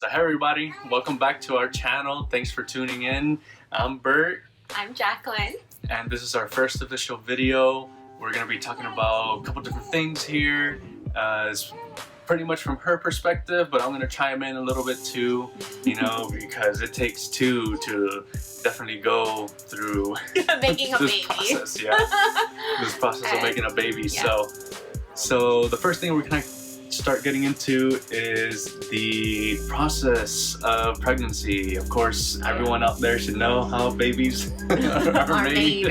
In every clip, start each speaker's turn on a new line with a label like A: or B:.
A: So hey everybody, welcome back to our channel. Thanks for tuning in. I'm Bert.
B: I'm Jacqueline.
A: And this is our first official video. We're going to be talking about a couple different things here. It's pretty much from her perspective, but I'm going to chime in a little bit too, because it takes two to definitely go through
B: Making a
A: this
B: baby.
A: process, this process of making a baby.
B: Yeah.
A: So the first thing we're going to start getting into is the process of pregnancy. Of course, everyone out there should know how babies are made.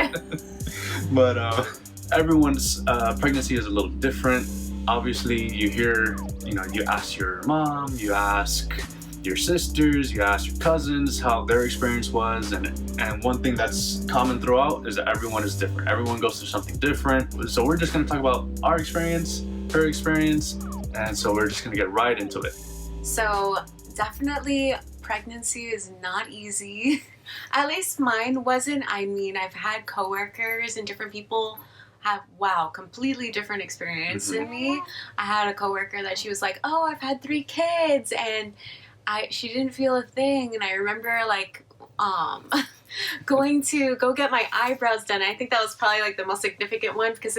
A: But everyone's pregnancy is a little different. Obviously, you hear, you ask your mom, you ask your sisters, you ask your cousins how their experience was, and one thing that's common throughout is that everyone is different. Everyone goes through something different. So we're just going to talk about our experience, her experience, and so we're just going to get right into it.
B: So definitely pregnancy is not easy. At least mine wasn't. I mean, I've had coworkers and different people have, completely different experience than me. I had a coworker that she was like, oh, I've had 3 kids, and she didn't feel a thing. And I remember going to go get my eyebrows done. I think that was probably like the most significant one because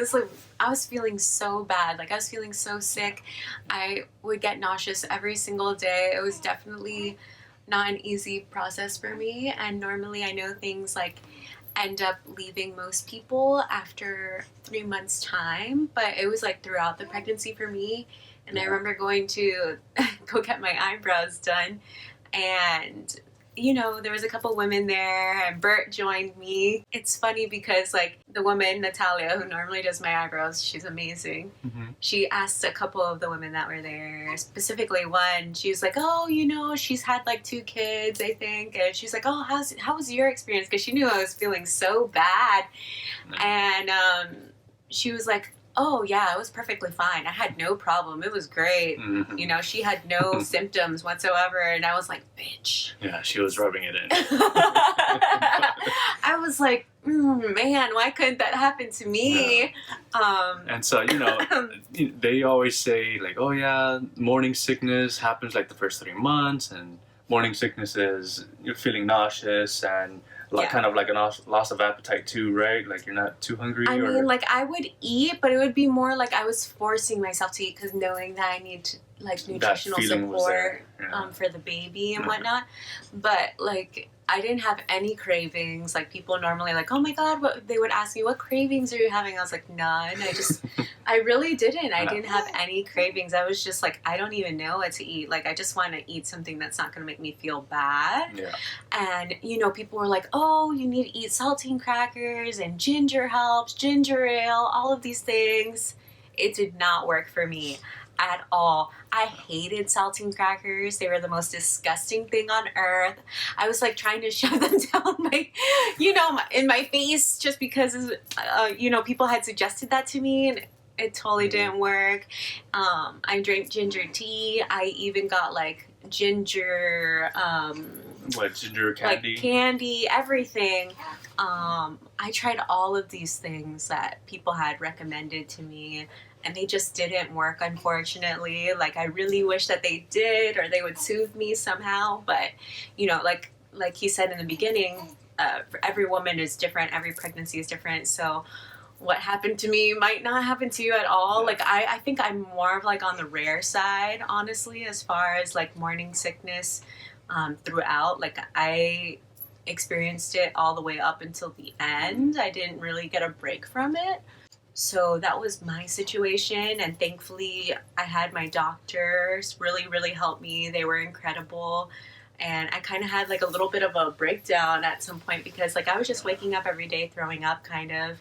B: I was feeling so bad. Like I was feeling so sick. I would get nauseous every single day. It was definitely not an easy process for me. And normally I know things like end up leaving most people after 3 months time, but it was like throughout the pregnancy for me. And I remember going to go get my eyebrows done, and there was a couple women there, and Bert joined me. It's funny because the woman, Natalia, who normally does my eyebrows, she's amazing. She asked a couple of the women that were there, specifically one, she was like, oh, she's had 2 kids, I think. And she's like, oh, how was your experience? Because she knew I was feeling so bad. And she was like, oh yeah, it was perfectly fine. I had no problem. It was great. She had no symptoms whatsoever, and I was like, bitch.
A: Yeah, she was rubbing it in.
B: I was like, man, why couldn't that happen to me?
A: And so, they always say oh yeah, morning sickness happens the first 3 months, and morning sickness is you're feeling nauseous and kind of a loss of appetite too, right? You're not too hungry.
B: I mean, I would eat, but it would be more I was forcing myself to eat because knowing that I need nutritional support for the baby and whatnot. But I didn't have any cravings. People normally oh my god, they would ask me, what cravings are you having? I was like, none. I really didn't. I didn't have any cravings. I was just I don't even know what to eat. I just want to eat something that's not going to make me feel bad.
A: Yeah.
B: And people were like, oh, you need to eat saltine crackers, and ginger helps, ginger ale, all of these things. It did not work for me at all. I hated saltine crackers. They were the most disgusting thing on earth. I was trying to shove them down in my face just because, people had suggested that to me, and it totally didn't work. I drank ginger tea. I even got ginger,
A: ginger candy?
B: Candy, everything. I tried all of these things that people had recommended to me, and they just didn't work, unfortunately. I really wish that they did, or they would soothe me somehow. But, like he said in the beginning, every woman is different. Every pregnancy is different. So what happened to me might not happen to you at all. I think I'm more of on the rare side, honestly, as far as morning sickness throughout. I experienced it all the way up until the end. I didn't really get a break from it. So that was my situation, and thankfully I had my doctors really, really help me. They were incredible, and I kind of had a little bit of a breakdown at some point because I was just waking up every day throwing up kind of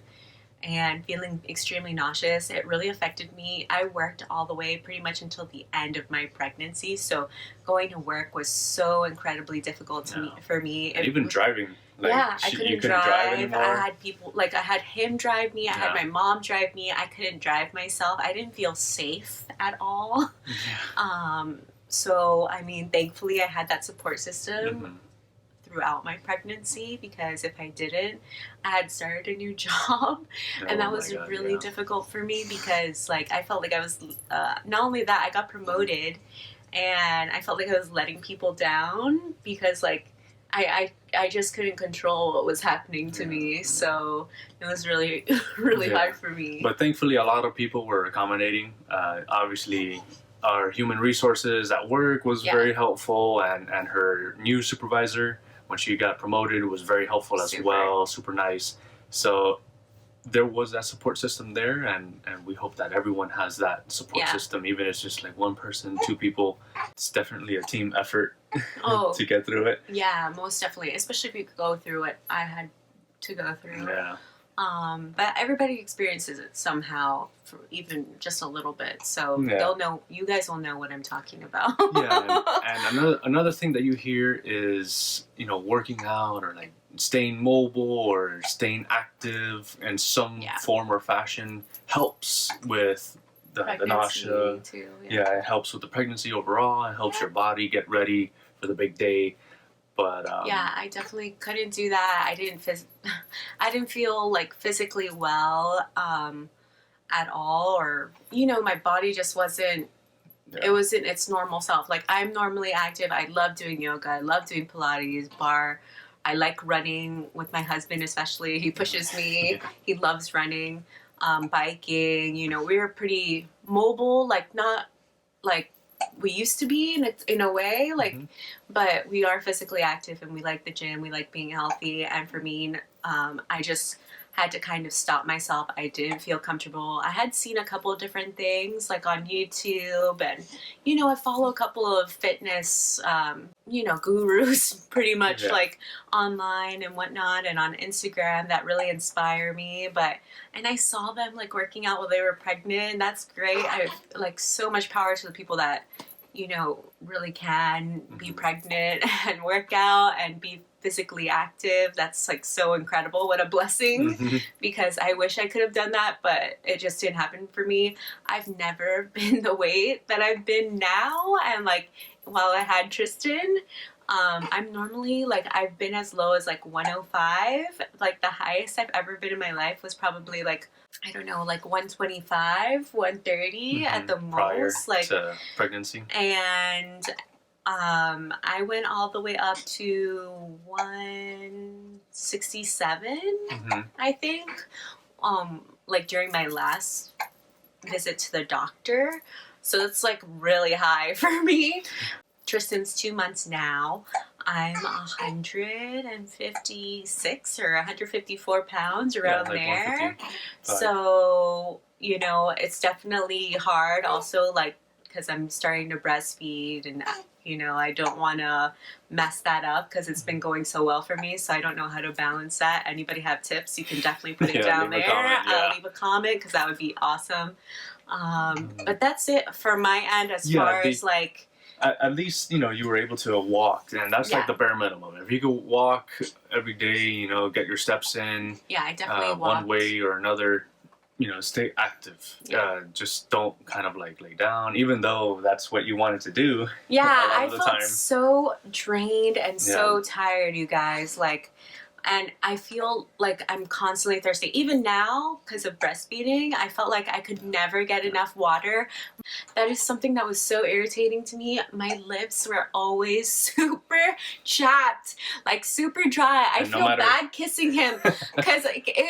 B: and feeling extremely nauseous. It really affected me. I worked all the way pretty much until the end of my pregnancy, so going to work was so incredibly difficult for me.
A: And even driving.
B: I couldn't drive anymore. I had people, I had him drive me, I had my mom drive me, I couldn't drive myself. I didn't feel safe at all. So, I mean, thankfully I had that support system throughout my pregnancy, because if I didn't, I had started a new job, and that was really difficult for me because I felt I was, not only that, I got promoted, and I felt like I was letting people down because like I just couldn't control what was happening to me, so it was really really hard for me.
A: But thankfully, a lot of people were accommodating. Obviously, our human resources at work was very helpful, and her new supervisor, when she got promoted, was very helpful as well. Super nice. So there was that support system there, and we hope that everyone has that support system, even if it's just like one person, two people. It's definitely a team effort to get through it.
B: Yeah, most definitely, especially if you go through what I had to go through. Yeah. But everybody experiences it somehow, for even just a little bit. So they'll know. You guys will know what I'm talking about.
A: And another thing that you hear is, you know, working out or like staying mobile or staying active in some form or fashion helps with the nausea. Too, it helps with the pregnancy overall. It helps your body get ready for the big day. But
B: I definitely couldn't do that. I didn't feel like physically well at all, or you know, my body just wasn't. It wasn't its normal self. Like I'm normally active. I love doing yoga. I love doing Pilates, bar. I like running with my husband, especially. He pushes me. He loves running, biking. You know, we're pretty mobile. Like not like we used to be in a way, like, but we are physically active and we like the gym. We like being healthy. And for me, I just had to kind of stop myself. I didn't feel comfortable. I had seen a couple of different things like on YouTube, and you know, I follow a couple of fitness you know, gurus pretty much like online and whatnot, and on Instagram that really inspire me. And I saw them like working out while they were pregnant, and that's great. I like so much power to the people that, you know, really can be pregnant and work out and be physically active. That's like so incredible. What a blessing, because I wish I could have done that, but it just didn't happen for me. I've never been the weight that I've been now, and like while I had Tristan, I'm normally like, I've been as low as like 105. Like the highest I've ever been in my life was probably like, I don't know, like 125, 130 at the
A: prior
B: most, like
A: to pregnancy.
B: And I went all the way up to 167, I think, like during my last visit to the doctor. So it's like really high for me. Tristan's 2 months now. I'm 156 or 154 pounds, around like there. So, you know, it's definitely hard also, like, because I'm starting to breastfeed, and, you know, I don't want to mess that up because it's been going so well for me. So I don't know how to balance that. Anybody have tips? You can definitely put it down there. I'll leave a comment because that would be awesome. But that's it for my end as far as like...
A: At least, you know, you were able to walk, and that's like the bare minimum. If you could walk every day, you know, get your steps in.
B: Yeah, I definitely walked.
A: One way or another, you know, stay active. Just don't kind of like lay down, even though that's what you wanted to do.
B: Yeah, I felt so drained and so tired, you guys. Like, and I feel like I'm constantly thirsty. Even now, because of breastfeeding, I felt like I could never get enough water. That is something that was so irritating to me. My lips were always super chapped, like super dry. I feel bad kissing him because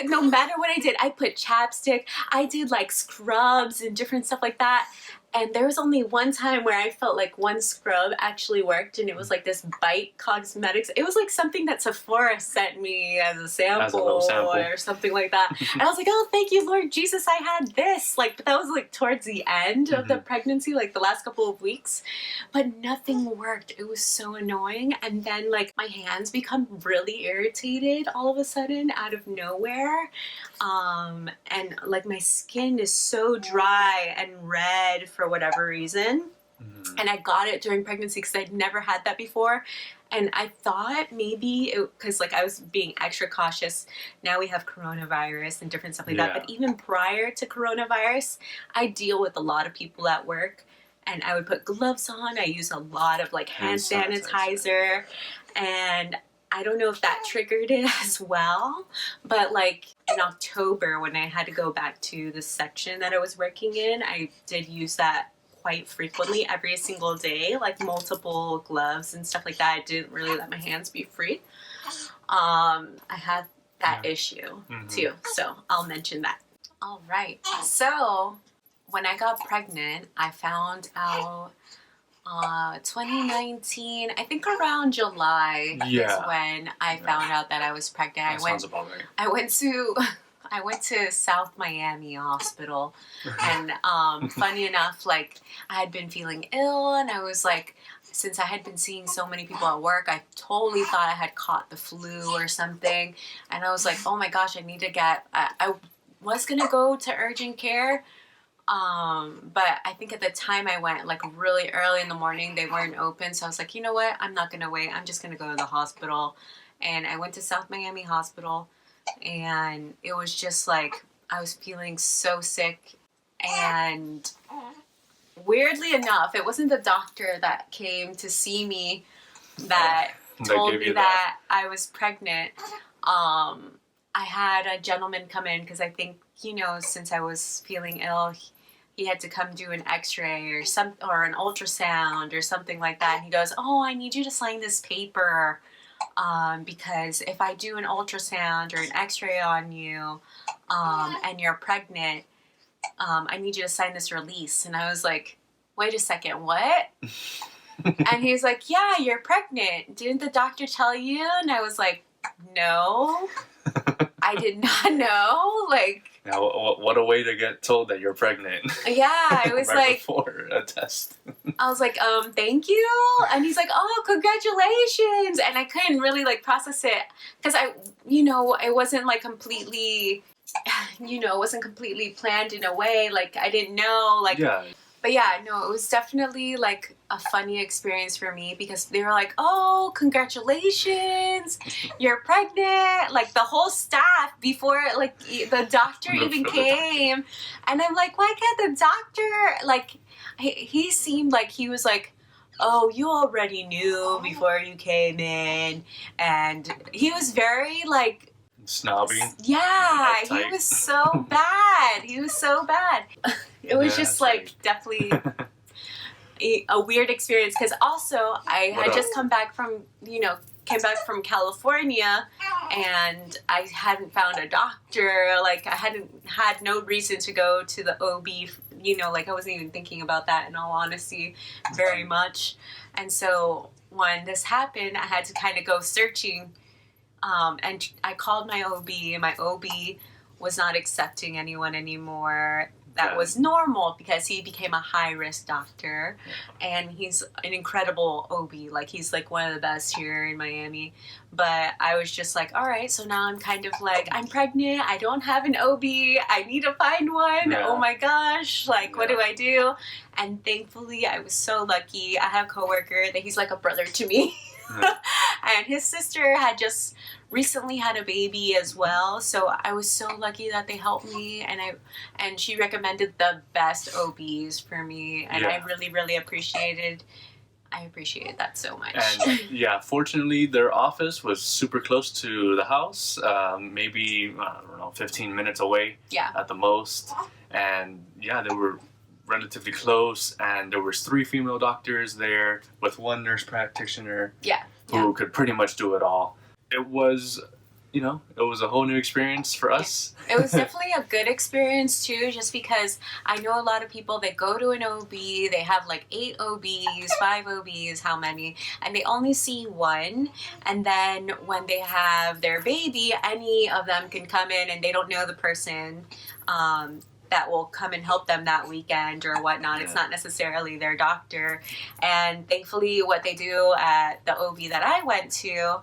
B: no matter what I did, I put chapstick, I did like scrubs and different stuff like that. And there was only one time where I felt like one scrub actually worked, and it was like this Bite Cosmetics. It was like something that Sephora sent me as a sample or something like that. And I was like, oh, thank you, Lord Jesus, I had this. Like, but that was like towards the end of the pregnancy, like the last couple of weeks. But nothing worked. It was so annoying. And then like my hands become really irritated all of a sudden out of nowhere. And like my skin is so dry and red for whatever reason. And I got it during pregnancy because I'd never had that before. And I thought maybe because like I was being extra cautious. Now we have coronavirus and different stuff like that. But even prior to coronavirus, I deal with a lot of people at work, and I would put gloves on. I use a lot of like hand sanitizer, and I don't know if that triggered it as well, but like in October when I had to go back to the section that I was working in, I did use that quite frequently every single day, like multiple gloves and stuff like that. I didn't really let my hands be free. I had that issue too, so I'll mention that. All right. So when I got pregnant, I found out 2019, I think around July is when I found out that I was pregnant.
A: Sounds about right.
B: I went to South Miami Hospital, and funny enough, like I had been feeling ill, and I was like, since I had been seeing so many people at work, I totally thought I had caught the flu or something, and I was like, oh my gosh, I need to get. I was gonna go to urgent care. But I think at the time I went like really early in the morning, they weren't open. So I was like, you know what? I'm not going to wait. I'm just going to go to the hospital. And I went to South Miami Hospital, and it was just like, I was feeling so sick. And weirdly enough, it wasn't the doctor that came to see me that told me that I was pregnant. I had a gentleman come in because I think, since I was feeling ill, he had to come do an x-ray or an ultrasound or something like that. And he goes, oh, I need you to sign this paper because if I do an ultrasound or an x-ray on you and you're pregnant, I need you to sign this release. And I was like, wait a second, what? And he was like, yeah, you're pregnant. Didn't the doctor tell you? And I was like, no, I did not know. Like,
A: now, what a way to get told that you're pregnant.
B: Yeah, it was right
A: before a test.
B: I was like, thank you. And he's like, oh, congratulations. And I couldn't really like process it because it wasn't like completely, it wasn't completely planned in a way. Like I didn't know, like. Yeah. But yeah, no, it was definitely like a funny experience for me because they were like, oh, congratulations, you're pregnant. Like the whole staff before like the doctor even came. And I'm like, why can't the doctor, like, he seemed like he was like, oh, you already knew before you came in. And he was very like,
A: snobby.
B: Yeah, he was so bad. He was so bad. It was just like definitely a weird experience because also I had just come back from California and I hadn't found a doctor. Like I had no reason to go to the OB. Like I wasn't even thinking about that in all honesty very much. And so when this happened, I had to kind of go searching. And I called my OB, and my OB was not accepting anyone anymore. That was normal because he became a high-risk doctor, and he's an incredible OB. Like, he's, like, one of the best here in Miami. But I was just like, all right, so now I'm kind of like, I'm pregnant. I don't have an OB. I need to find one. Yeah. Oh, my gosh. Like, what do I do? And thankfully, I was so lucky. I have a coworker that he's like a brother to me. And his sister had just recently had a baby as well, so I was so lucky that they helped me, and she recommended the best OBs for me, and I really, really appreciated that so much.
A: And fortunately their office was super close to the house, maybe, I don't know, 15 minutes away at the most, and they were relatively close, and there was 3 female doctors there with 1 nurse practitioner who could pretty much do it all. It was, it was a whole new experience for us.
B: It was definitely a good experience too, just because I know a lot of people that go to an OB, they have like 8 OBs, 5 OBs, how many, and they only see 1, and then when they have their baby, any of them can come in and they don't know the person that will come and help them that weekend or whatnot. It's not necessarily their doctor. And thankfully what they do at the OB that I went to,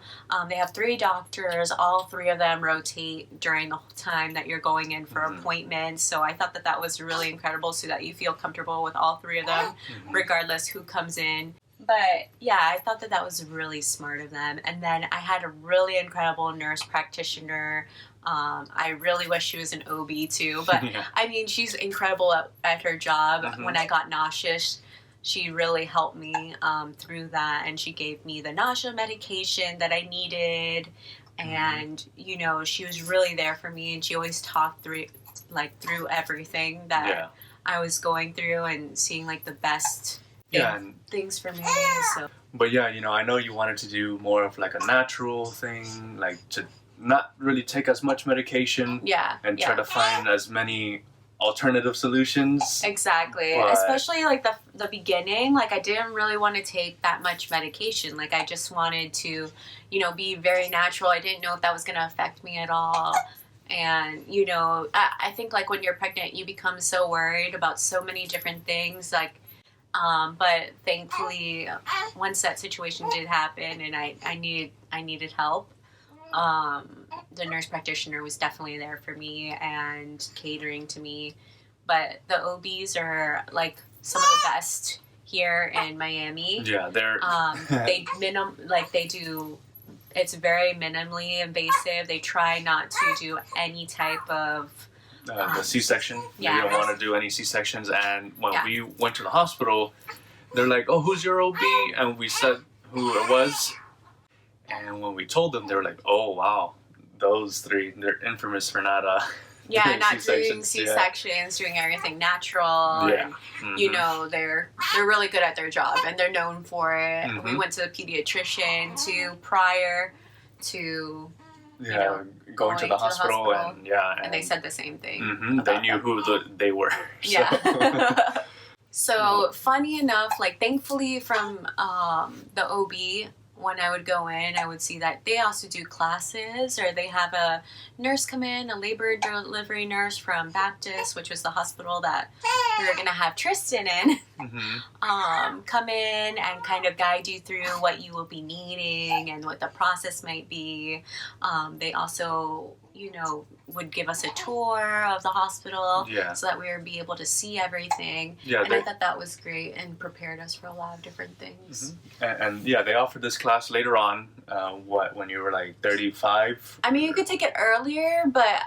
B: they have 3 doctors. All 3 of them rotate during the time that you're going in for appointments. So I thought that was really incredible so that you feel comfortable with all 3 of them, regardless who comes in. But yeah, I thought that was really smart of them. And then I had a really incredible nurse practitioner. I really wish she was an OB too, but I mean, she's incredible at her job. When I got nauseous, she really helped me through that, and she gave me the nausea medication that I needed, and she was really there for me, and she always talked through everything that I was going through and seeing like the best things for me. So.
A: But yeah, you know, I know you wanted to do more of like a natural thing, like to not really take as much medication.
B: Yeah.
A: And try to find as many alternative solutions.
B: Exactly.
A: But
B: especially like the beginning, like I didn't really want to take that much medication. Like I just wanted to, you know, be very natural. I didn't know if that was going to affect me at all. And, you know, I think like when you're pregnant, you become so worried about so many different things. Like, but thankfully, once that situation did happen and I needed help, the nurse practitioner was definitely there for me and catering to me. But the OBs are like some of the best here in Miami.
A: Yeah, they're
B: they do. It's very minimally invasive. They try not to do any type of
A: the C-section.
B: Yeah.
A: They don't want to do any C-sections. And when we went to the hospital, they're like, "Oh, who's your OB?" And we said who it was. And when we told them, they were like, "Oh, wow, those three, they're infamous for not
B: not doing
A: C-sections."
B: C-sections, doing everything natural.
A: Yeah.
B: And, you know, they're really good at their job and they're known for it.
A: Mm-hmm.
B: We went to the pediatrician prior to
A: going to the hospital
B: and they said the same thing.
A: Mm-hmm. They knew who they were. So.
B: Yeah. So funny enough, like thankfully from the OB, when I would go in, I would see that they also do classes, or they have a nurse come in, a labor and delivery nurse from Baptist, which was the hospital that we were going to have Tristan in, come in and kind of guide you through what you will be needing and what the process might be. They also, you know, would give us a tour of the hospital so that we would be able to see everything. Yeah, and I thought that was great and prepared us for a lot of different things.
A: And they offered this class later on, when you were like 35?
B: I mean, you could take it earlier, but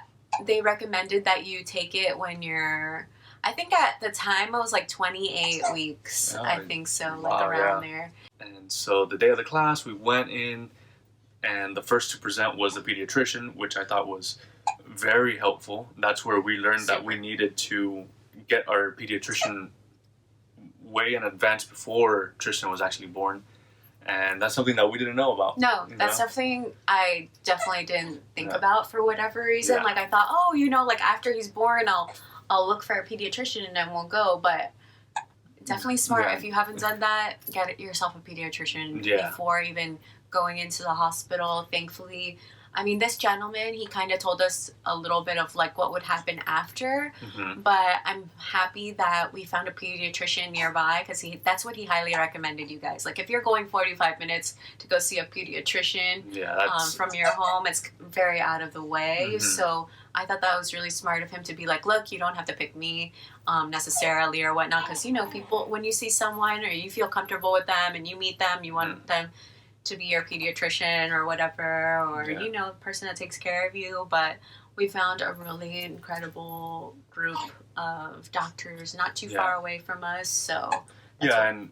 B: they recommended that you take it when you're, I think at the time I was like 28 weeks. I think so, like around there.
A: And so the day of the class, we went in, and the first to present was the pediatrician, which I thought was very helpful. That's where we learned that we needed to get our pediatrician way in advance before Tristan was actually born. And that's something that we didn't know about.
B: No, that's something I definitely didn't think about for whatever reason. Yeah. Like I thought, oh, you know, like after he's born, I'll look for a pediatrician and then we'll go. But definitely smart. If you haven't done that, get yourself a pediatrician before even going into the hospital. Thankfully, I mean, this gentleman, he kind of told us a little bit of like what would happen after, but I'm happy that we found a pediatrician nearby because that's what he highly recommended, you guys. Like if you're going 45 minutes to go see a pediatrician from your home, it's very out of the way. So I thought that was really smart of him to be like, look, you don't have to pick me necessarily or whatnot, because, you know, people, when you see someone or you feel comfortable with them and you meet them, you want them to be your pediatrician or whatever, or you know, the person that takes care of you. But we found a really incredible group of doctors not too far away from us. So and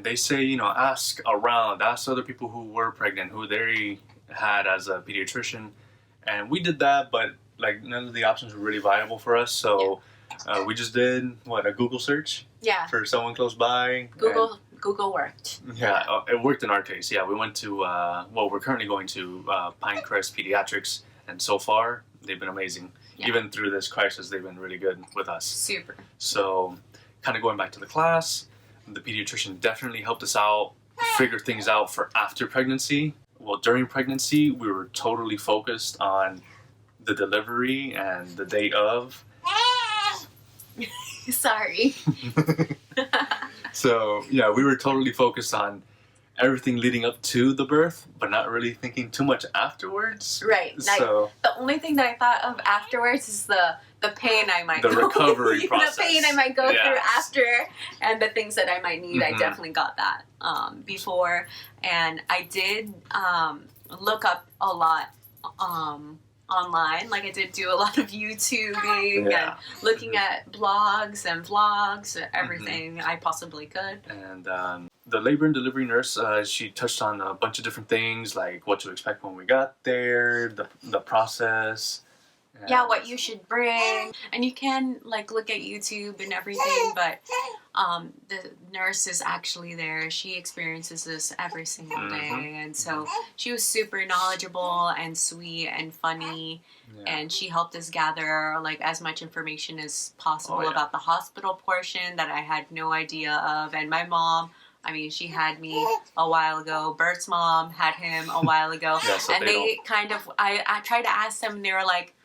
B: they say, you know, ask other people who were pregnant, who they had as a pediatrician, and we did that, but like none of the options were really viable for us. So we just did a Google search for someone close by. Google worked.
A: Yeah, it worked in our case. Yeah, we went to, we're currently going to Pinecrest Pediatrics, and so far, they've been amazing. Yeah. Even through this crisis, they've been really good with us.
B: Super.
A: So, kind of going back to the class, the pediatrician definitely helped us out, figure things out for after pregnancy. Well, during pregnancy, we were totally focused on the delivery and the day of.
B: Sorry.
A: So, yeah, we were totally focused on everything leading up to the birth, but not really thinking too much afterwards.
B: Right. So, the only thing that I thought of afterwards is the pain I might
A: go through. The recovery process.
B: The pain I might go through after, and the things that I might need. I definitely got that before. And I did look up a lot online. Like I did do a lot of YouTubing and looking at blogs and vlogs, everything I possibly could.
A: And the labor and delivery nurse, she touched on a bunch of different things, like what to expect when we got there, the process,
B: Yeah, what you should bring. And you can like look at YouTube and everything, but the nurse is actually there. She experiences this every single day. And so she was super knowledgeable and sweet and funny. Yeah. And she helped us gather like as much information as possible about the hospital portion that I had no idea of. And my mom, I mean, she had me a while ago. Bert's mom had him a while ago. Yeah, so and they kind of, I tried to ask them and they were like,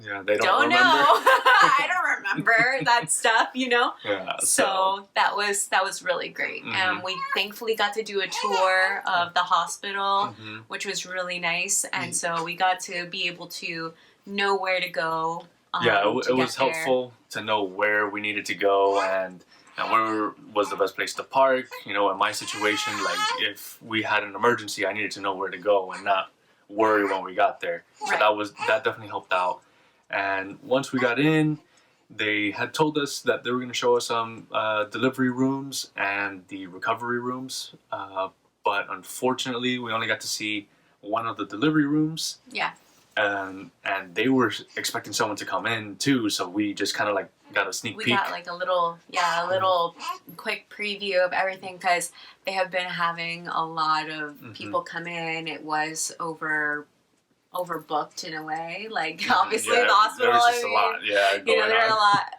A: yeah, they don't remember.
B: Know. I don't remember that stuff, you know?
A: Yeah,
B: so that was really great. And we thankfully got to do a tour of the hospital, which was really nice. And so we got to be able to know where to go.
A: Yeah, it was helpful to know where we needed to go and where was the best place to park. You know, in my situation, like if we had an emergency, I needed to know where to go and not worry when we got there. So that definitely helped out. And once we got in, they had told us that they were going to show us some delivery rooms and the recovery rooms. But unfortunately, we only got to see one of the delivery rooms.
B: Yeah.
A: And they were expecting someone to come in too, so we just kind of like got a sneak peek.
B: We got like a little quick preview of everything because they have been having a lot of people come in. It was overbooked in a way, like obviously the hospital.
A: There's just a lot,
B: you know, there are a lot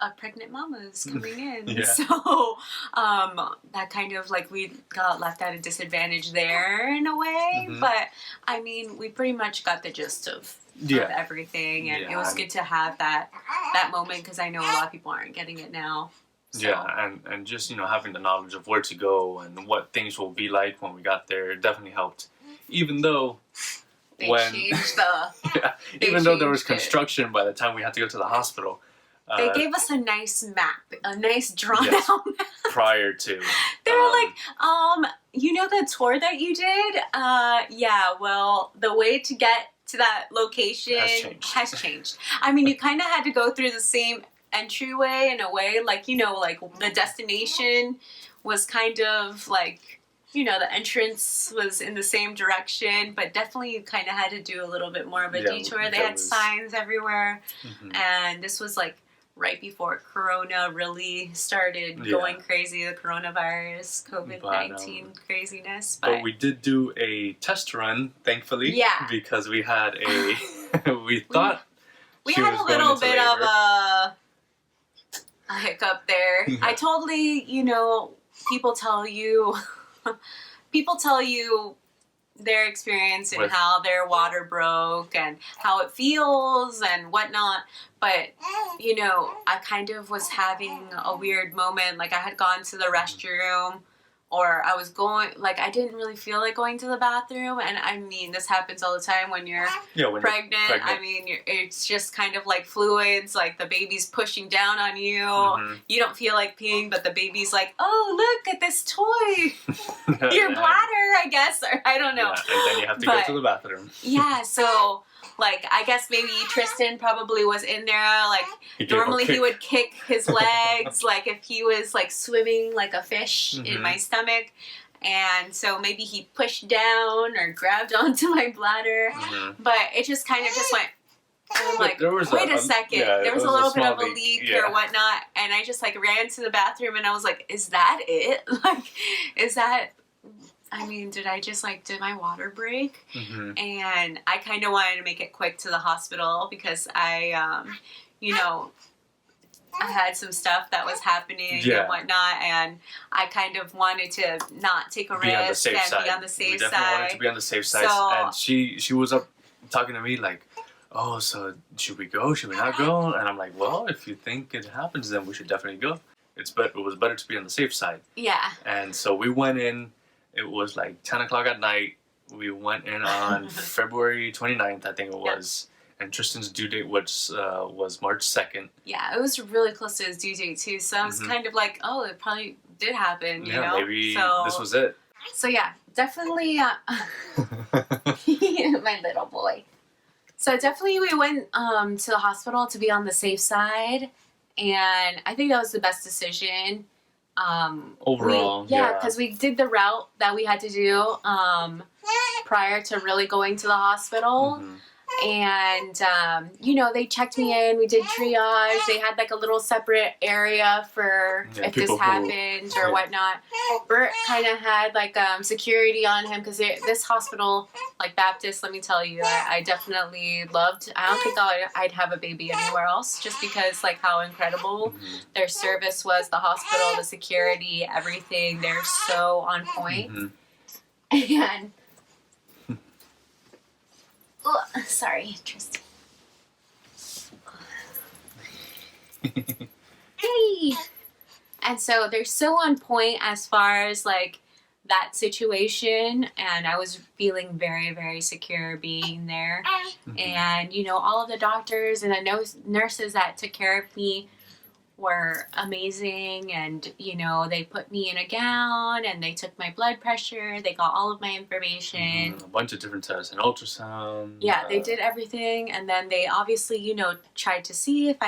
B: of pregnant mamas coming in, so that kind of like we got left at a disadvantage there in a way. But I mean, we pretty much got the gist of everything, and it was good to have that moment because I know a lot of people aren't getting it now. So.
A: Yeah, and just, you know, having the knowledge of where to go and what things will be like when we got there definitely helped. Even though even though there was construction by the time we had to go to the hospital.
B: They gave us a nice map, a nice drawn out map.
A: Prior to.
B: They were like, you know the tour that you did? Yeah, well, the way to get to that location has changed. I mean, you kind of had to go through the same entryway in a way, like, you know, like the destination was kind of like, you know, the entrance was in the same direction, but definitely you kind of had to do a little bit more of a detour. They had signs everywhere, and this was like right before Corona really started going crazy, the coronavirus, COVID-19 craziness.
A: But we did do a test run, thankfully, because we had we thought
B: we had a little bit of a hiccup there. I totally, you know, people tell you their experience and how their water broke and how it feels and whatnot. But, you know, I kind of was having a weird moment. Like I had gone to the restroom or I was going, like I didn't really feel like going to the bathroom. And I mean, this happens all the time when you're pregnant. I mean, it's just kind of like fluids, like the baby's pushing down on you. You don't feel like peeing, but the baby's like, oh, look at this toy. Your bladder, I guess, or I don't know.
A: Yeah, and then you have to go to the bathroom.
B: Yeah, so... Like, I guess maybe Tristan probably was in there, like, normally he would kick his legs, like, if he was, like, swimming like a fish in my stomach. And so maybe he pushed down or grabbed onto my bladder. But it just kind of just went, I'm like, wait a second. There was a little bit of a leak or whatnot. And I just, like, ran to the bathroom and I was like, is that it? Like, is that... I mean, did my water break? And I kind of wanted to make it quick to the hospital because I, you know, I had some stuff that was happening and whatnot, and I kind of wanted to not take a risk and be on the safe side. We definitely wanted
A: to be on the safe side, and she was up talking to me like, oh, so should we go? Should we not go? And I'm like, well, if you think it happens, then we should definitely go. It was better to be on the safe side.
B: Yeah.
A: And so we went in. It was like 10 o'clock at night. We went in on February 29th, I think it was. And Tristan's due date was March 2nd.
B: Yeah, it was really close to his due date, too. So I was kind of like, oh, it probably did happen, you know?
A: Maybe this was it.
B: So, yeah, definitely my little boy. So, definitely we went to the hospital to be on the safe side. And I think that was the best decision.
A: Overall,
B: because we did the route that we had to do prior to really going to the hospital.
A: Mm-hmm.
B: And, you know, they checked me in. We did triage. They had like a little separate area for if this happened or whatnot. Bert kind of had like security on him because this hospital, like Baptist, let me tell you, I definitely loved. I don't think I'd have a baby anywhere else just because like how incredible their service was, the hospital, the security, everything. They're so on point. And sorry, Tristan. Hey! And so they're so on point as far as like that situation, and I was feeling very, very secure being there. And, you know, all of the doctors and the nurses that took care of me were amazing, and you know, they put me in a gown and they took my blood pressure, they got all of my information,
A: a bunch of different tests, an ultrasound.
B: Yeah, they did everything, and then they obviously, you know, tried to see if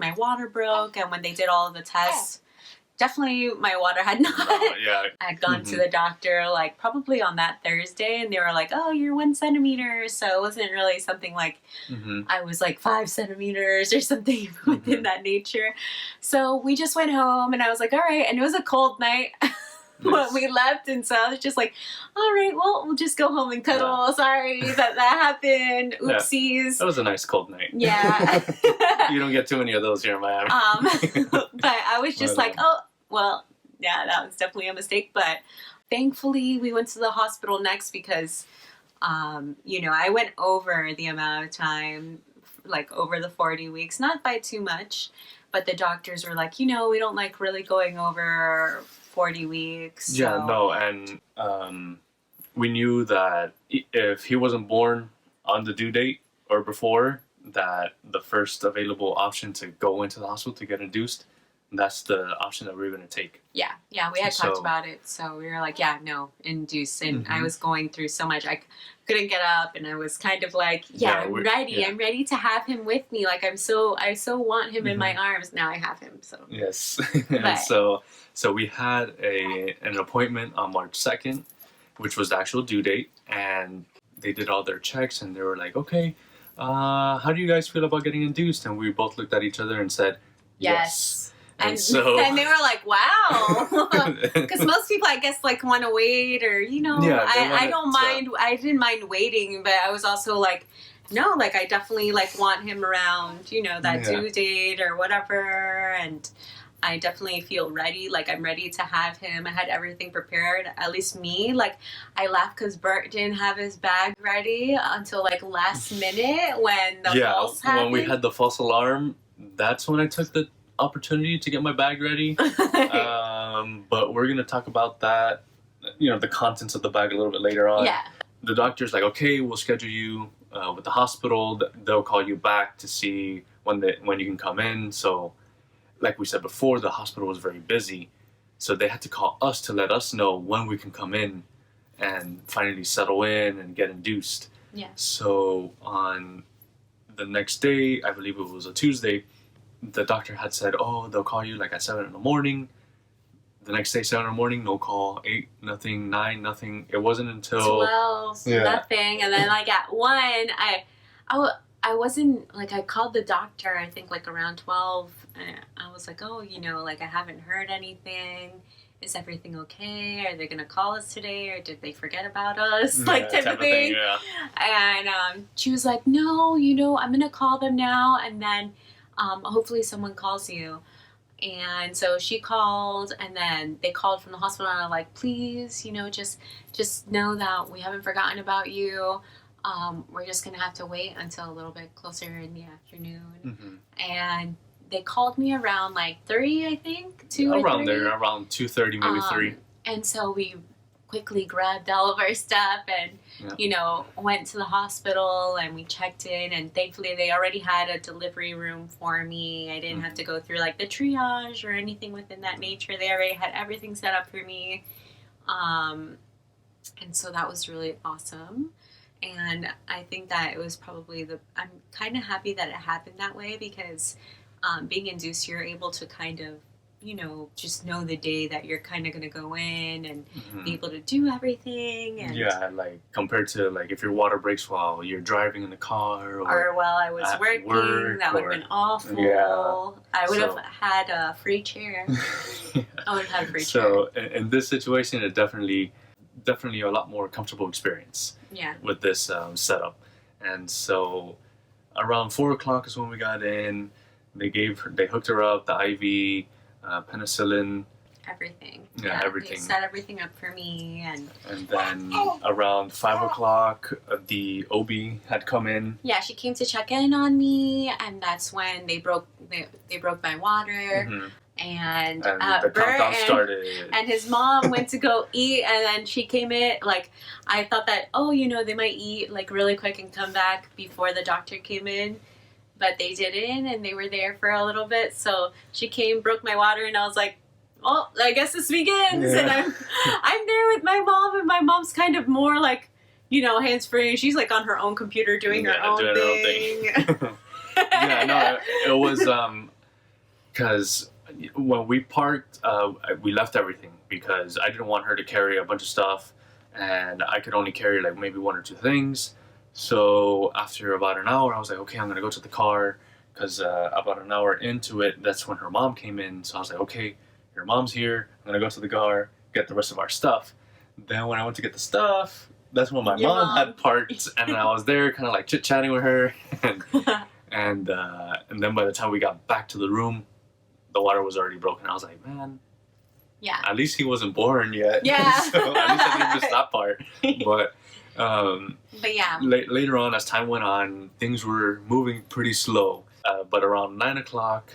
B: my water broke, and when they did all of the tests, definitely my water had not.
A: Yeah.
B: I'd gone to the doctor like probably on that Thursday, and they were like, oh, you're 1 centimeter. So it wasn't really something like I was like 5 centimeters or something within that nature. So we just went home, and I was like, all right. And it was a cold night when we left. And so I was just like, all right, well, we'll just go home and cuddle. Yeah. Sorry that happened. Oopsies.
A: Yeah. That was a nice cold night.
B: Yeah.
A: You don't get too many of those here in Miami.
B: But I was just like, oh, well, yeah, that was definitely a mistake. But thankfully, we went to the hospital next because, you know, I went over the amount of time, like over the 40 weeks, not by too much. But the doctors were like, you know, we don't like really going over 40 weeks. So.
A: Yeah, no, and we knew that if he wasn't born on the due date or before, that the first available option to go into the hospital to get induced, that's the option that we were going to take. Yeah,
B: we had talked about it. So we were like, yeah, no, induce. And I was going through so much. I couldn't get up, and I was kind of like, I'm ready. Yeah. I'm ready to have him with me. Like, I so want him in my arms. Now I have him. So
A: yes. And so we had an appointment on March 2nd, which was the actual due date. And they did all their checks, and they were like, okay, how do you guys feel about getting induced? And we both looked at each other and said, yes.
B: And they were like, wow. Because most people, I guess, like want to wait, or, you know, I don't mind. I didn't mind waiting, but I was also like, no, like I definitely like want him around, you know, that due date or whatever. And I definitely feel ready. Like I'm ready to have him. I had everything prepared, at least me. Like I laughed because Bert didn't have his bag ready until like last minute when the false happened.
A: When we had the false alarm, that's when I took the opportunity to get my bag ready. But we're gonna talk about that, you know, the contents of the bag a little bit later on.
B: Yeah.
A: The doctor's like, okay, we'll schedule you with the hospital. They'll call you back to see when you can come in. So like we said before, the hospital was very busy, so they had to call us to let us know when we can come in and finally settle in and get induced.
B: Yeah.
A: So on the next day, I believe it was a Tuesday, the doctor had said, oh, they'll call you like at 7 in the morning. The next day, 7 in the morning, no call. 8, nothing. 9, nothing. It wasn't until
B: 12, nothing. And then like at 1, I wasn't, like I called the doctor, I think like around 12. And I was like, oh, you know, like I haven't heard anything. Is everything okay? Are they going to call us today? Or did they forget about us? Like type of thing. Yeah. And she was like, no, you know, I'm going to call them now. And then hopefully someone calls you. And so she called, and then they called from the hospital, and I'm like, please, you know, just know that we haven't forgotten about you. We're just going to have to wait until a little bit closer in the afternoon. And they called me around like 3, I think, 2 or 3.
A: Around there, around 2:30, maybe 3.
B: And so we quickly grabbed all of our stuff and, you know, went to the hospital, and we checked in, and thankfully they already had a delivery room for me. I didn't have to go through like the triage or anything within that nature. They already had everything set up for me. And so that was really awesome. And I think that it was probably I'm kind of happy that it happened that way, because being induced, you're able to kind of just know the day that you're kind of going to go in and be able to do everything. And
A: like compared to like if your water breaks while you're driving in the car
B: or while I was working, that would have been awful.
A: Yeah.
B: I would have had a free chair. I would have had a free chair.
A: So in this situation, it definitely a lot more comfortable experience.
B: Yeah.
A: With this setup, and so around 4 o'clock is when we got in. They hooked her up, the IV, penicillin.
B: Everything.
A: Yeah, everything.
B: They set everything up for me,
A: and then around 5 o'clock, the OB had come in.
B: Yeah, she came to check in on me, and that's when they broke my water. And
A: the
B: Bert
A: countdown started.
B: And his mom went to go eat, and then she came in. Like, I thought that, they might eat like really quick and come back before the doctor came in, but they didn't, and they were there for a little bit. So she came, broke my water, and I was like, "Well, I guess this begins." Yeah. And I'm there with my mom, and my mom's kind of more like, hands free. She's like on her own computer doing her own thing.
A: Yeah, no, it was because when we parked, we left everything because I didn't want her to carry a bunch of stuff, and I could only carry like maybe 1 or 2 things. So after about an hour, I was like, okay, I'm gonna go to the car, because about an hour into it, that's when her mom came in. So I was like, okay, your mom's here. I'm gonna go to the car, get the rest of our stuff. Then when I went to get the stuff, that's when my mom had parked, and I was there, kind of like chit chatting with her, and then by the time we got back to the room, the water was already broken. I was like, man.
B: Yeah.
A: At least he wasn't born yet.
B: Yeah.
A: So at least I didn't miss that part. But
B: yeah.
A: Later on, as time went on, things were moving pretty slow. But around 9 o'clock,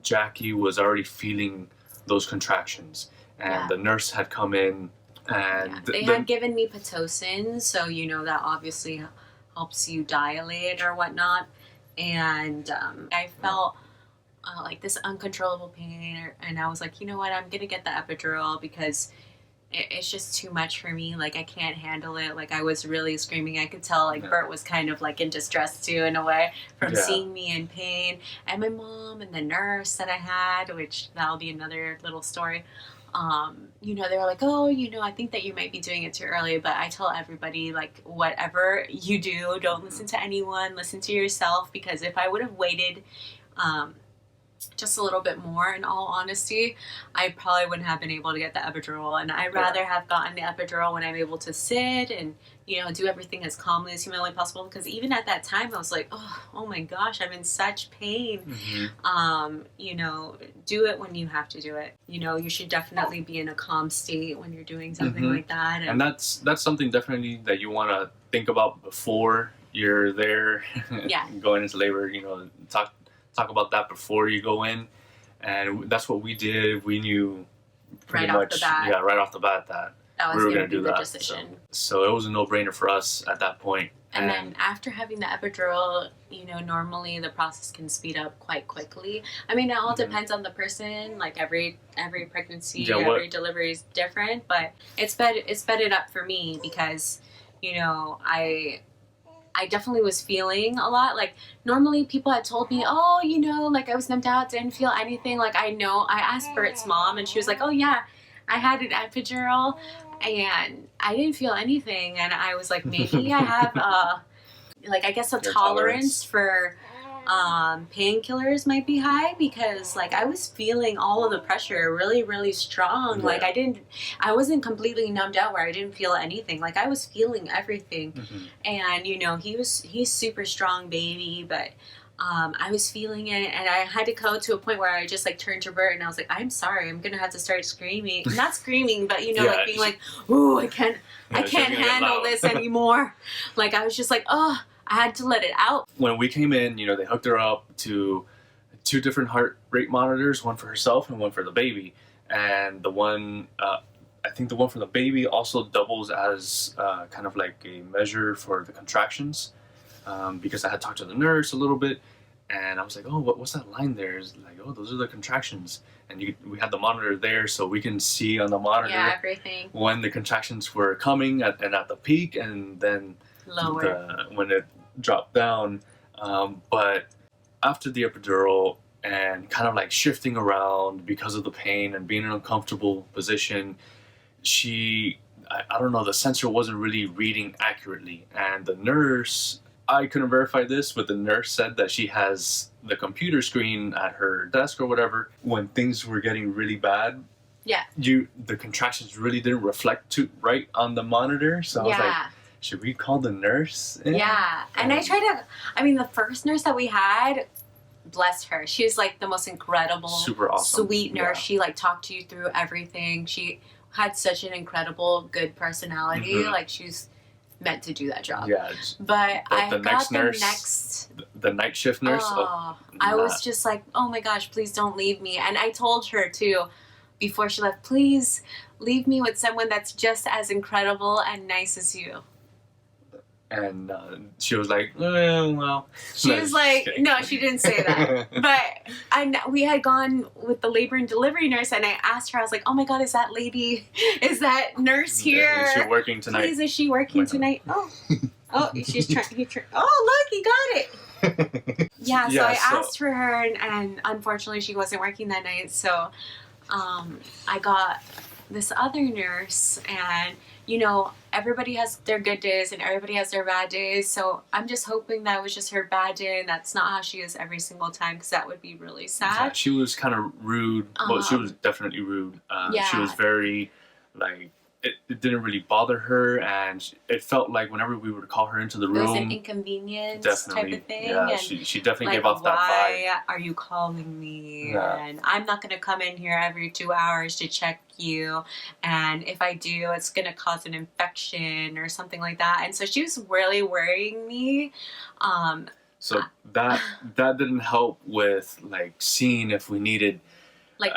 A: Jackie was already feeling those contractions, and the nurse had come in, and
B: they had given me Pitocin, so that obviously helps you dilate or whatnot. And I felt like this uncontrollable pain, and I was like, you know what, I'm gonna get the epidural because it's just too much for me. Like, I can't handle it. Like, I was really screaming. I could tell, like, Bert was kind of, like, in distress, too, in a way, from seeing me in pain. And my mom and the nurse that I had, which that'll be another little story, they were like, I think that you might be doing it too early. But I tell everybody, like, whatever you do, don't listen to anyone. Listen to yourself. Because if I would have waited just a little bit more, in all honesty, I probably wouldn't have been able to get the epidural. And I'd rather have gotten the epidural when I'm able to sit and, do everything as calmly as humanly possible. Because even at that time, I was like, oh my gosh, I'm in such pain. Do it when you have to do it. You should definitely be in a calm state when you're doing something like that.
A: And that's something definitely that you want to think about before you're there. Going into labor, talk about that before you go in, and that's what we did. We knew pretty much right off the bat that we were going to do that.
B: Decision.
A: So it was a no-brainer for us at that point.
B: And then after having the epidural, normally the process can speed up quite quickly. I mean, it all depends on the person. Like every pregnancy, every delivery is different, but it sped it up for me because, I definitely was feeling a lot. Like, normally people had told me, like I was numbed out, didn't feel anything. Like, I asked Bert's mom, and she was like, oh yeah, I had an epidural, and I didn't feel anything. And I was like, maybe I have, I guess a tolerance for painkillers might be high, because like I was feeling all of the pressure really, really strong. Like I wasn't completely numbed out where I didn't feel anything. Like I was feeling everything. And he's super strong baby, but I was feeling it, and I had to go to a point where I just like turned to Bert and I was like, I'm sorry, I'm gonna have to start screaming. Not screaming, but like being like, ooh, I can't handle this anymore. Like I was just like, I had to let it out.
A: When we came in, they hooked her up to 2 different heart rate monitors, one for herself and one for the baby. And the one, I think the one for the baby also doubles as kind of like a measure for the contractions. Because I had talked to the nurse a little bit, and I was like, oh, what's that line there? It's like, oh, those are the contractions. And we had the monitor there, so we can see on the monitor
B: everything
A: when the contractions were coming and at the peak, and then
B: lower
A: when it dropped down. But after the epidural, and kind of like shifting around because of the pain and being in an uncomfortable position. I don't know, the sensor wasn't really reading accurately. And the nurse, I couldn't verify this, but the nurse said that she has the computer screen at her desk or whatever. When things were getting really bad,
B: Yeah.
A: the contractions really didn't reflect right on the monitor. So I was like, should we call the nurse in?
B: Yeah. And the first nurse that we had, bless her, she was like the most incredible,
A: super awesome,
B: sweet nurse. She like talked to you through everything. She had such an incredible, good personality. Like she's meant to do that job.
A: Yeah.
B: But I
A: the
B: got
A: next
B: the
A: nurse,
B: next...
A: the night shift nurse.
B: I was just like, oh my gosh, please don't leave me. And I told her too, before she left, please leave me with someone that's just as incredible and nice as you.
A: And she was like, well.
B: She was like, no, she didn't say that. But we had gone with the labor and delivery nurse, and I asked her, I was like, oh my God, is that nurse here?
A: Is she working tonight?
B: Please, is she working tonight? Oh, she's trying. Oh, look, he got it. So I asked for her, and unfortunately, she wasn't working that night. So I got this other nurse, and everybody has their good days and everybody has their bad days. So I'm just hoping that was just her bad day and that's not how she is every single time, because that would be really sad.
A: Yeah, she was kind of rude. Well, she was definitely rude. She was very, like, it didn't really bother her, and it felt like whenever we would call her into the room,
B: it was an inconvenience type of thing.
A: Yeah,
B: and
A: she definitely
B: like,
A: gave off that vibe.
B: Why are you calling me?
A: Yeah.
B: And I'm not going to come in here every 2 hours to check you, and if I do, it's going to cause an infection or something like that. And so she was really worrying me.
A: So that didn't help with like seeing if we needed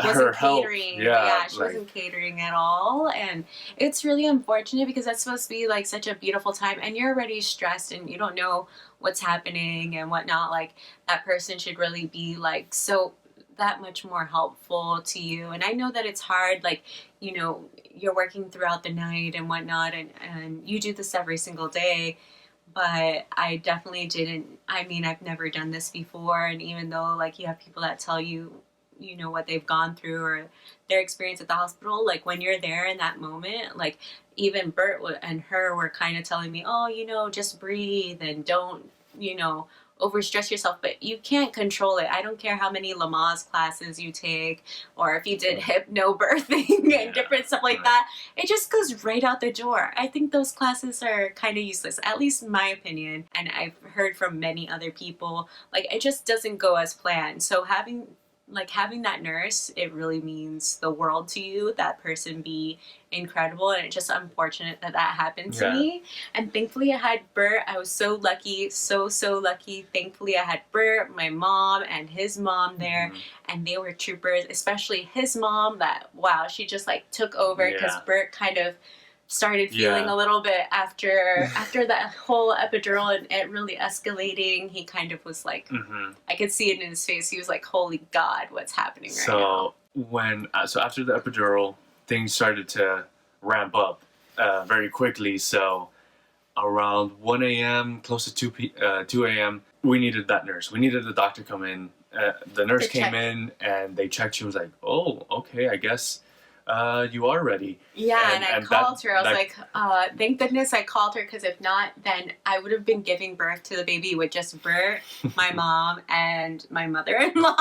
B: wasn't
A: help.
B: catering.
A: Yeah,
B: She wasn't catering at all. And it's really unfortunate because that's supposed to be like such a beautiful time, and you're already stressed and you don't know what's happening and whatnot. Like, that person should really be like so that much more helpful to you. And I know that it's hard, like, you're working throughout the night and whatnot, and you do this every single day. But I definitely didn't. I mean, I've never done this before, and even though like you have people that tell you what they've gone through or their experience at the hospital, like when you're there in that moment, like even Bert and her were kind of telling me, oh, just breathe and don't, overstress yourself, but you can't control it. I don't care how many Lamaze classes you take or if you did hypnobirthing and different stuff like that. It just goes right out the door. I think those classes are kind of useless, at least in my opinion. And I've heard from many other people, like it just doesn't go as planned. So having that nurse, it really means the world to you. That person be incredible, and it's just unfortunate that happened to me. And thankfully I had Bert. I was so lucky, so lucky. Thankfully I had Bert, my mom, and his mom there, and they were troopers, especially his mom. She just like took over, because Bert kind of started feeling a little bit after that whole epidural and it really escalating. He kind of was like, I could see it in his face. He was like, holy God, what's happening right now?
A: So after the epidural, things started to ramp up very quickly. So around 1 a.m., close to 2 a.m., we needed that nurse. We needed the doctor come in. The nurse came in and they checked. She was like, oh, okay, I guess you are ready.
B: Yeah, and I called her. I was like, thank goodness I called her, because if not, then I would have been giving birth to the baby with just Bert, my mom, and my mother-in-law.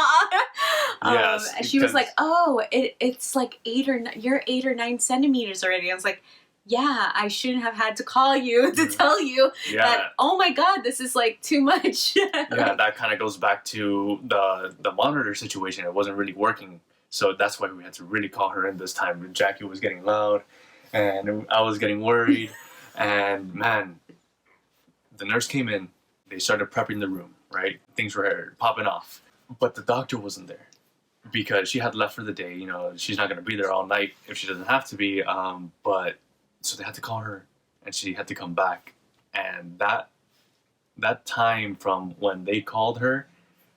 B: She was like, oh, it's like 8 or 9 centimeters already. I was like, yeah, I shouldn't have had to call you to tell you that, oh my God, this is like too much.
A: Yeah, that kind of goes back to the monitor situation. It wasn't really working. So that's why we had to really call her in this time. Jackie was getting loud, and I was getting worried. And man, the nurse came in. They started prepping the room, right? Things were popping off. But the doctor wasn't there because she had left for the day. She's not going to be there all night if she doesn't have to be. But so they had to call her, and she had to come back. And that time from when they called her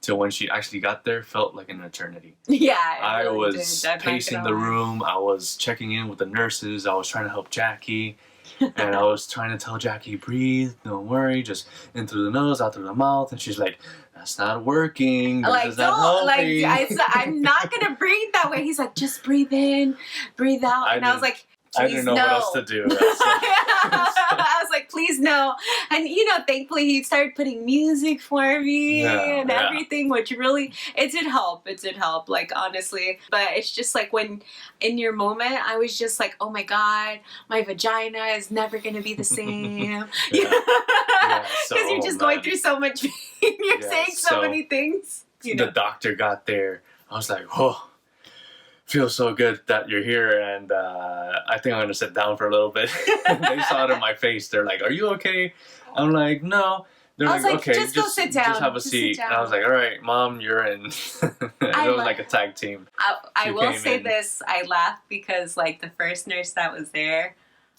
A: to when she actually got there felt like an eternity.
B: Yeah,
A: I was pacing the room. I was checking in with the nurses. I was trying to help Jackie. And I was trying to tell Jackie, breathe, don't worry, just in through the nose, out through the mouth. And she's like, that's not working. This
B: Like,
A: is not helping.
B: I'm not gonna breathe that way. He's like, just breathe in, breathe out. And I was like,
A: I didn't know
B: no.
A: what else to do.
B: I was like, please no. And thankfully he started putting music for me and everything, which really, it did help. It did help, like, honestly. But it's just like when in your moment, I was just like, oh my God, my vagina is never going to be the same. Because you're just going through so much pain. You're saying so many things.
A: The doctor got there. I was like, oh. Feels so good that you're here, and I think I'm gonna sit down for a little bit. They saw it in my face. They're like, "Are you okay?" I'm like, "No." They're like, "Okay,
B: just go sit down.
A: Just have a seat." And I was like, "All right, Mom, you're in." It was like a tag team.
B: I will say this: I laughed because like the first nurse that was there,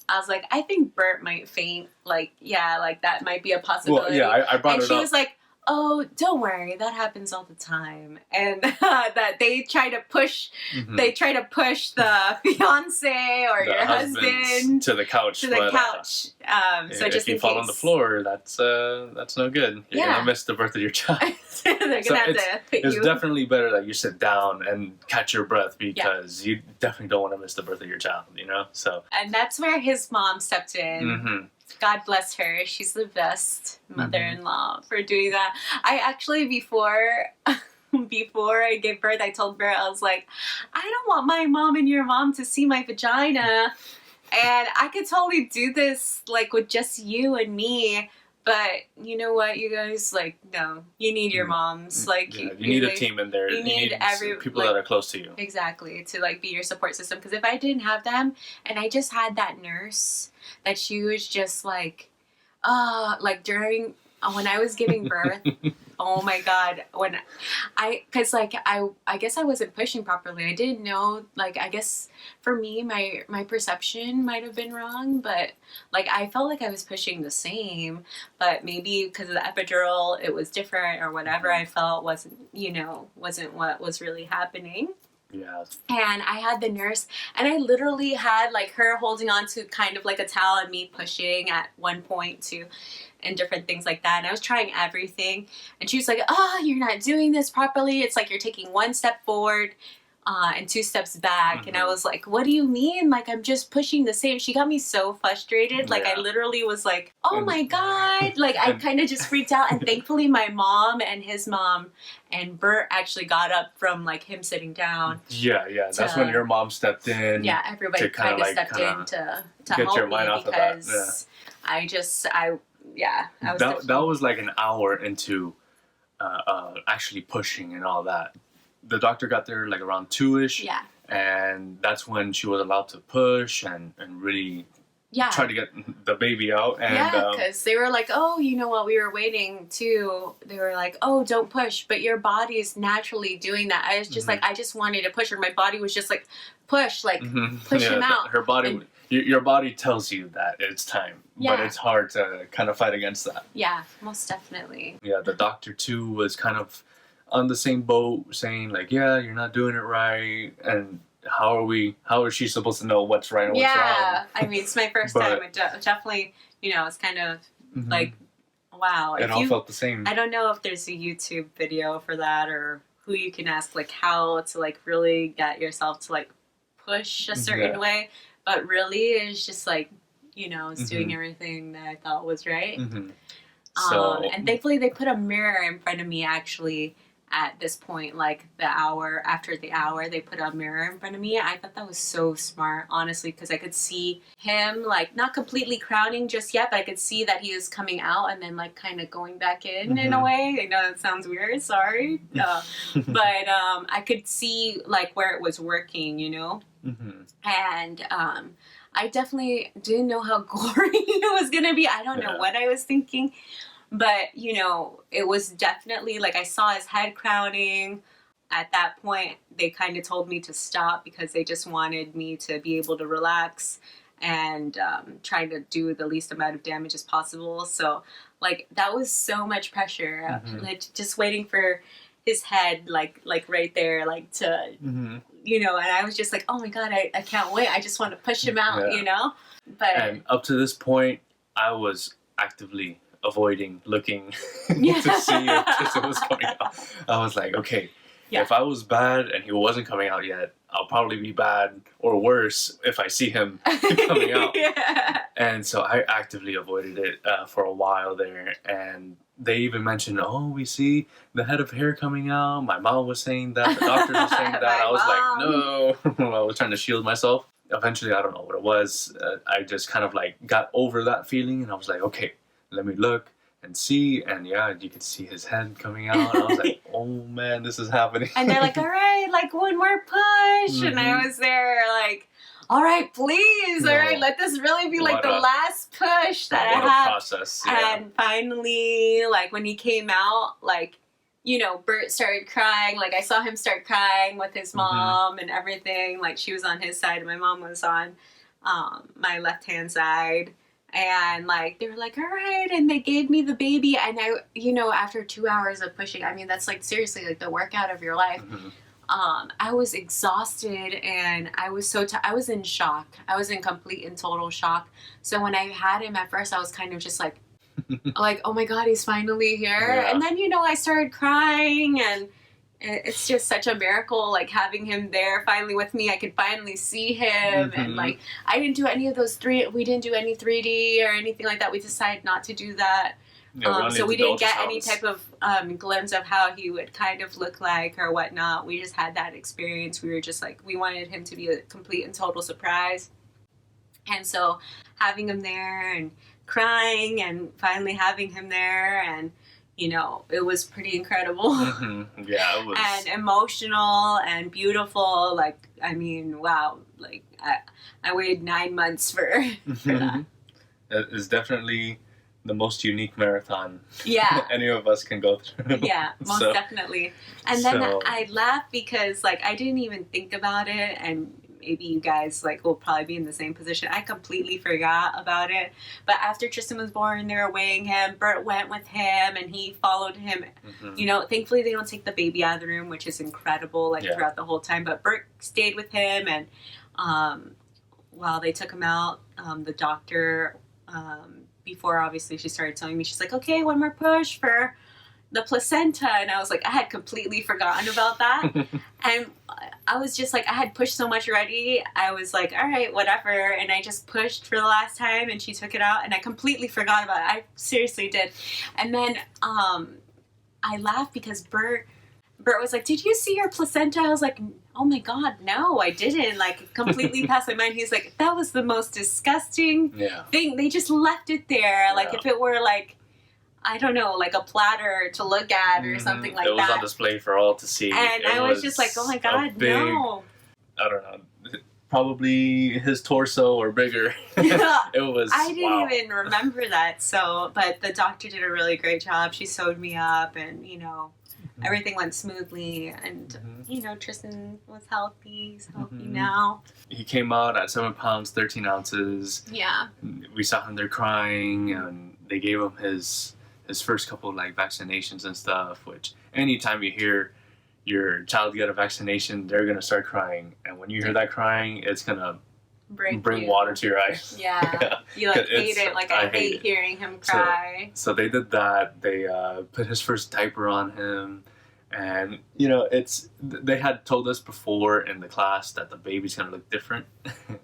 B: I was like, I think Bert might faint. Like, like that might be a possibility.
A: Well, I brought it up.
B: And she was like, oh, don't worry, that happens all the time. And that they try to push, they try to push the fiance or your husband
A: to the couch.
B: So
A: if you fall on the floor, that's no good. You're gonna miss the birth of your child.
B: They're gonna have to put you.
A: It's definitely better that you sit down and catch your breath because you definitely don't want to miss the birth of your child. So. And
B: that's where his mom stepped in. God bless her. She's the best mother-in-law for doing that. I actually, before I gave birth, I told Bert, I was like, I don't want my mom and your mom to see my vagina. And I could totally do this, like, with just you and me. But you know what, you guys, like, no, you need your moms. Like,
A: you need a team in there. You need people that are close to you.
B: Exactly, to like be your support system. Because if I didn't have them, and I just had that nurse, that she was just like during when I was giving birth. Oh my God, I guess I wasn't pushing properly. I didn't know, like, I guess for me, my perception might have been wrong, but like, I felt like I was pushing the same, but maybe because of the epidural, it was different or whatever I felt wasn't what was really happening.
A: Yeah.
B: And I had the nurse, and I literally had like her holding on to kind of like a towel and me pushing at one point too, and different things like that. And I was trying everything, and she was like, "Oh, you're not doing this properly. It's like you're taking one step forward and 2 steps back." And I was like, "What do you mean? Like, I'm just pushing the same." She got me so frustrated. Like, I literally was like, "Oh my God." Like, I kind of just freaked out. And thankfully my mom and his mom and Bert actually got up from like him sitting down.
A: Yeah. That's when your mom stepped in.
B: Yeah, everybody kind of stepped in to
A: get
B: help
A: your mind
B: me
A: off of that.
B: because I was
A: that was like an hour into actually pushing and all that. The doctor got there like around 2-ish.
B: Yeah.
A: And that's when she was allowed to push and really try to get the baby out. And,
B: because they were like, oh, you know what, we were waiting too. They were like, oh, don't push, but your body is naturally doing that. I was just like, I just wanted to push her. My body was just like, push, like push him out.
A: Her body, your body tells you that it's time, but it's hard to kind of fight against that.
B: Yeah, most definitely.
A: Yeah, the doctor too was kind of on the same boat, saying like, yeah, you're not doing it right, and how is she supposed to know what's right and what's wrong?
B: Yeah, I mean, it's my first time. It definitely, it's kind of like, wow.
A: It all felt the same.
B: I don't know if there's a YouTube video for that or who you can ask, like, how to, like, really get yourself to, like, push a certain way. But really, it's just, like, it's doing everything that I thought was right. And thankfully, they put a mirror in front of me, actually, at this point, like after the hour, they put a mirror in front of me. I thought that was so smart, honestly, because I could see him, like, not completely crowning just yet, but I could see that he was coming out and then, like, kind of going back in a way. I know that sounds weird, sorry. But I could see, like, where it was working, And I definitely didn't know how gory it was going to be. I don't know what I was thinking. But, it was definitely, like, I saw his head crowning. At that point, they kind of told me to stop because they just wanted me to be able to relax and try to do the least amount of damage as possible. So, like, that was so much pressure. Like, just waiting for his head like right there, like to you know, and I was just like, oh my god, I can't wait. I just want to push him out, you know?
A: And up to this point, I was actively avoiding looking to see if Tristan was coming out. I was like, okay, if I was bad and he wasn't coming out yet, I'll probably be bad or worse if I see him coming out. And so I actively avoided it for a while there. And they even mentioned, oh, we see the head of hair coming out. My mom was saying that. The doctors were saying that. I was like, no. I was trying to shield myself. Eventually, I don't know what it was. I just kind of like got over that feeling. And I was like, okay, let me look and see. And yeah, you could see his head coming out. And I was like, oh man, this is happening.
B: And they're like, all right, like one more push. And I was there like, all right, please. All right, let this really be like the last push that I have.
A: Process, yeah.
B: And finally, like when he came out, like, you know, Bert started crying. Like I saw him start crying with his mom and everything. Like she was on his side and my mom was on my left-hand side. And like they were like, all right, and they gave me the baby. And I, you know, after 2 hours of pushing, I mean, that's like seriously like the workout of your life. I was exhausted and I was I was in shock. I was in complete and total shock. So when I had him at first, I was kind of just like, oh my God, he's finally here. And then, you know, I started crying and it's just such a miracle, like having him there finally with me. I could finally see him and like, I didn't do any of those we didn't do any 3D or anything like that. We decided not to do that. So we didn't get any type of glimpse of how he would kind of look like or whatnot. We just had that experience. We were just like, we wanted him to be a complete and total surprise. And so having him there and crying and finally having him there and, you know, it was pretty incredible.
A: Yeah, it was.
B: And emotional and beautiful. Like, I mean, wow. Like, I waited 9 months for that.
A: It is definitely the most unique marathon any of us can go through.
B: Yeah, most definitely. And then I laughed because, like, I didn't even think about it, and maybe you guys, like, will probably be in the same position. I completely forgot about it. But after Tristan was born, they were weighing him. Bert went with him, and he followed him. You know, thankfully, they don't take the baby out of the room, which is incredible, like, throughout the whole time. But Bert stayed with him, and while they took him out, the doctor... before obviously she started telling me, she's like, okay, one more push for the placenta. And I was like, I had completely forgotten about that. And I was just like, I had pushed so much already. I was like, all right, whatever. And I just pushed for the last time and she took it out and I completely forgot about it. I seriously did. And then I laughed because Bert was like, did you see your placenta? I was like, oh my God, no, I didn't. Like, completely passed my mind. He's like, that was the most disgusting thing. They just left it there. Like, if it were like, I don't know, like a platter to look at or something like that.
A: It was on display for all to see.
B: And I was just like, oh my God, no.
A: I don't know. Probably his torso or bigger. It was,
B: I didn't even remember that. So, but the doctor did a really great job. She sewed me up and, you know, everything went smoothly, and you know, Tristan was healthy. He's healthy now.
A: He came out at 7 pounds 13 ounces.
B: Yeah.
A: We saw him there crying, and they gave him his first couple of, like, vaccinations and stuff. Which anytime you hear your child get a vaccination, they're gonna start crying, and when you hear that crying, it's gonna bring water to your eyes.
B: Yeah. You like hate it. Like I hate hearing him cry.
A: So they did that. They put his first diaper on him, and you know, they had told us before in the class that the baby's gonna look different,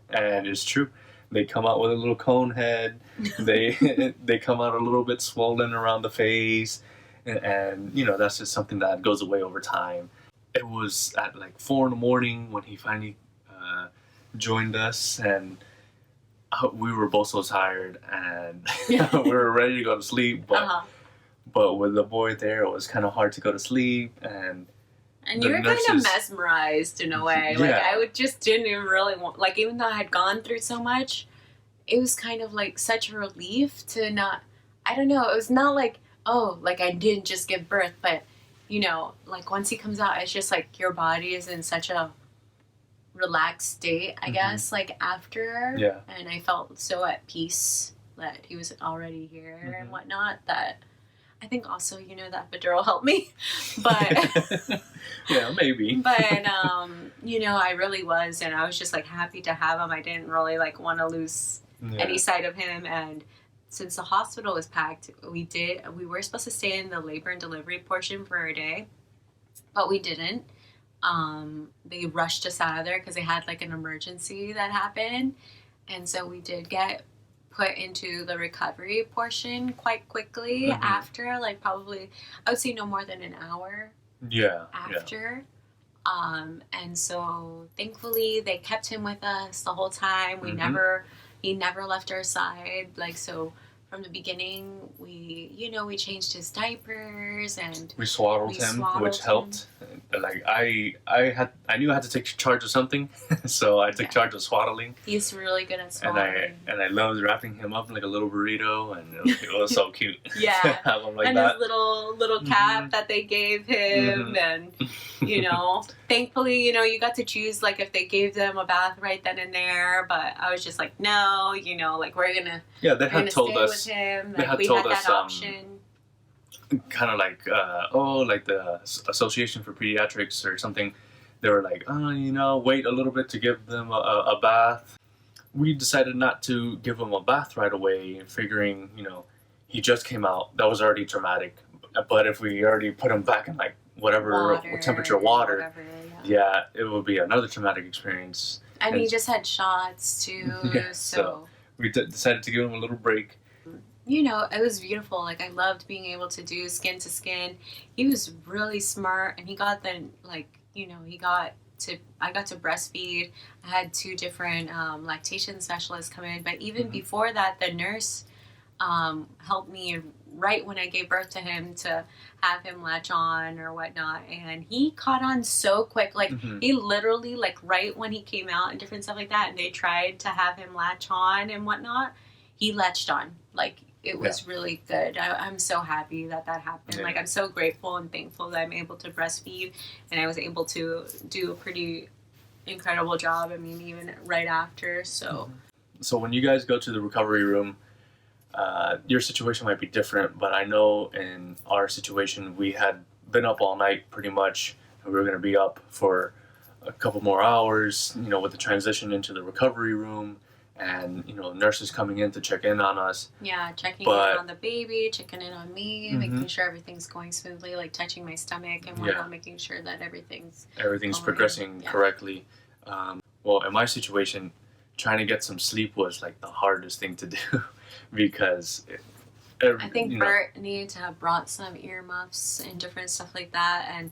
A: and it's true. They come out with a little cone head. They come out a little bit swollen around the face, and you know, that's just something that goes away over time. It was at like 4 a.m. when he finally joined us, and we were both so tired, and we were ready to go to sleep, but with the boy there, it was kind of hard to go to sleep, and
B: you were kind of mesmerized in a way. Like, I just didn't even really want, like, even though I had gone through so much, it was kind of like such a relief to not, I don't know, it was not like, oh, like I didn't just give birth, but you know, like once he comes out, it's just like your body is in such a relaxed state, I guess, like after. And I felt so at peace that he was already here and whatnot, that I think also, you know, that epidural helped me, but
A: Yeah, maybe.
B: but you know, I really was, and I was just like happy to have him. I didn't really like want to lose any sight of him, and since the hospital was packed, we were supposed to stay in the labor and delivery portion for a day, but we didn't. They rushed us out of there because they had like an emergency that happened, and so we did get put into the recovery portion quite quickly after, like probably I would say no more than an hour after. And so thankfully they kept him with us the whole time. He never left our side. Like, so from the beginning, we changed his diapers and
A: we swaddled him, which helped. Like I knew I had to take charge of something, so I took charge of swaddling.
B: He's really good at swaddling.
A: And I loved wrapping him up in like a little burrito, and it was so cute.
B: Yeah,
A: have him like
B: and
A: that.
B: his little cap that they gave him, and thankfully, you got to choose like if they gave them a bath right then and there. But I was just like, no, like we're gonna
A: they had told us
B: with him.
A: They
B: like,
A: had
B: we
A: told
B: had
A: us
B: that option.
A: Kind of like like the Association for Pediatrics or something. They were like, wait a little bit to give them a bath. We decided not to give him a bath right away, figuring he just came out. That was already traumatic. But if we already put him back in like whatever temperature water, it would be another traumatic experience.
B: And he just had shots too, so
A: we decided to give him a little break.
B: It was beautiful. Like, I loved being able to do skin to skin. He was really smart, and he got I got to breastfeed. I had 2 different lactation specialists come in, but even before that, the nurse helped me right when I gave birth to him to have him latch on or whatnot, and he caught on so quick. Like, he literally, like, right when he came out and different stuff like that, and they tried to have him latch on and whatnot, he latched on. Like, it was really good. I'm so happy that happened. Like, I'm so grateful and thankful that I'm able to breastfeed, and I was able to do a pretty incredible job. I mean, even right after. So
A: when you guys go to the recovery room, your situation might be different, but I know in our situation, we had been up all night pretty much, and we were going to be up for a couple more hours, with the transition into the recovery room. And, nurses coming in to check in on us. Yeah,
B: checking in on the baby, checking in on me, making sure everything's going smoothly, like touching my stomach and whatnot, making sure that everything's
A: progressing correctly. Well, in my situation, trying to get some sleep was like the hardest thing to do because
B: I think Bert needed to have brought some earmuffs and different stuff like that, and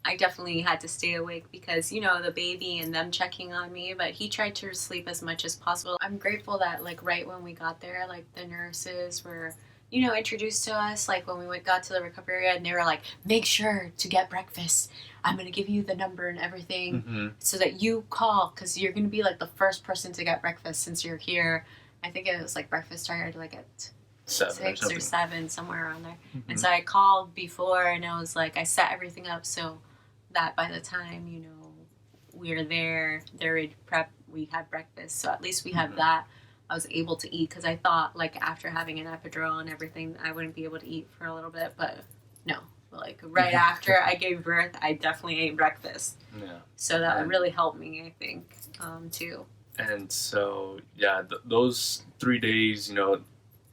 B: I definitely had to stay awake because, the baby and them checking on me, but he tried to sleep as much as possible. I'm grateful that, like, right when we got there, like, the nurses were, introduced to us, like, when we got to the recovery area, and they were like, make sure to get breakfast. I'm going to give you the number and everything so that you call, because you're going to be, like, the first person to get breakfast since you're here. I think it was, like, breakfast started, like, at 6 or 7, somewhere around there. And so I called before, and I was like, I set everything up so that by the time, we were there, we had breakfast. So at least we had that. I was able to eat because I thought, like, after having an epidural and everything, I wouldn't be able to eat for a little bit. But no, like, right after I gave birth, I definitely ate breakfast. Yeah. So that really helped me, I think, too.
A: And so, those 3 days,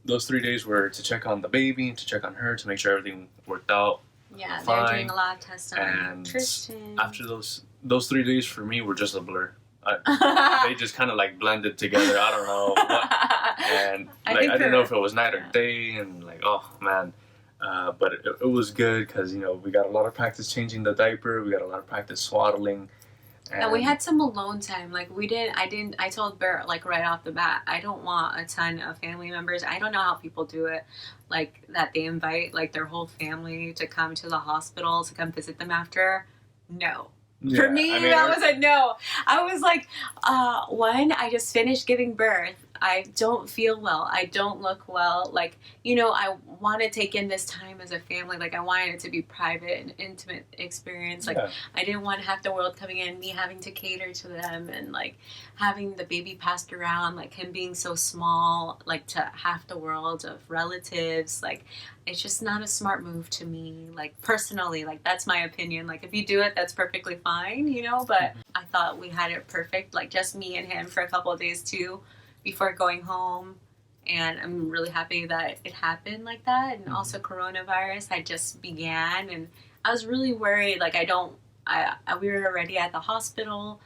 A: those 3 days were to check on the baby and to check on her to make sure everything worked out.
B: Yeah, they're doing a lot of tests on Tristan.
A: After those 3 days for me were just a blur. They just kind of like blended together. I don't know what. And like I didn't know if it was night or day, and like, oh man. But it was good because we got a lot of practice changing the diaper. We got a lot of practice swaddling.
B: And we had some alone time. Like, I told Bert, like, right off the bat, I don't want a ton of family members. I don't know how people do it. Like, that they invite, like, their whole family to come to the hospital to come visit them after. No. Yeah, for me, that was a no. I was like, one, I just finished giving birth. I don't feel well. I don't look well. Like, you know, I want to take in this time as a family. Like, I wanted it to be private and intimate experience. Like, I didn't want half the world coming in, me having to cater to them, and like having the baby passed around, like him being so small, like to half the world of relatives. Like, it's just not a smart move to me. Like, personally, like that's my opinion. Like, if you do it, that's perfectly fine, you know, but I thought we had it perfect, like just me and him for a couple of days too before going home. And I'm really happy that it happened like that. And also coronavirus had just began, and I was really worried. Like, we were already at the hospital.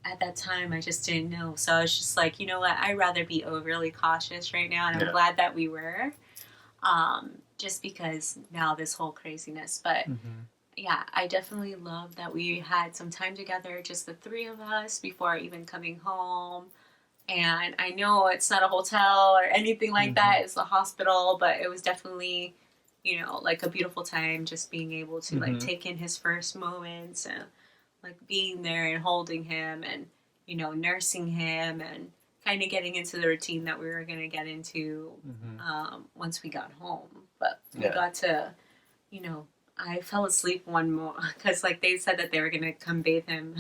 B: At that time, I just didn't know. So I was just like, you know what, I'd rather be overly cautious right now. And I'm glad that we were, just because now this whole craziness. But yeah, I definitely love that we had some time together, just the three of us, before even coming home. And I know it's not a hotel or anything like that. It's a hospital, but it was definitely, you know, like a beautiful time just being able to like take in his first moments and like being there and holding him and, you know, nursing him and kind of getting into the routine that we were going to get into once we got home. But we got to, you know, I fell asleep one more because like they said that they were going to come bathe him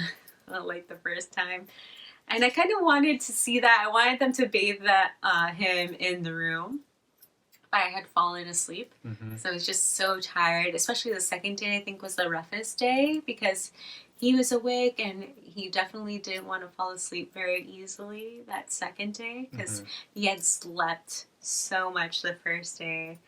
B: like the first time. And I kind of wanted to see that. I wanted them to bathe him in the room. But I had fallen asleep. So I was just so tired. Especially the second day, I think, was the roughest day because he was awake and he definitely didn't want to fall asleep very easily that second day because he had slept so much the first day.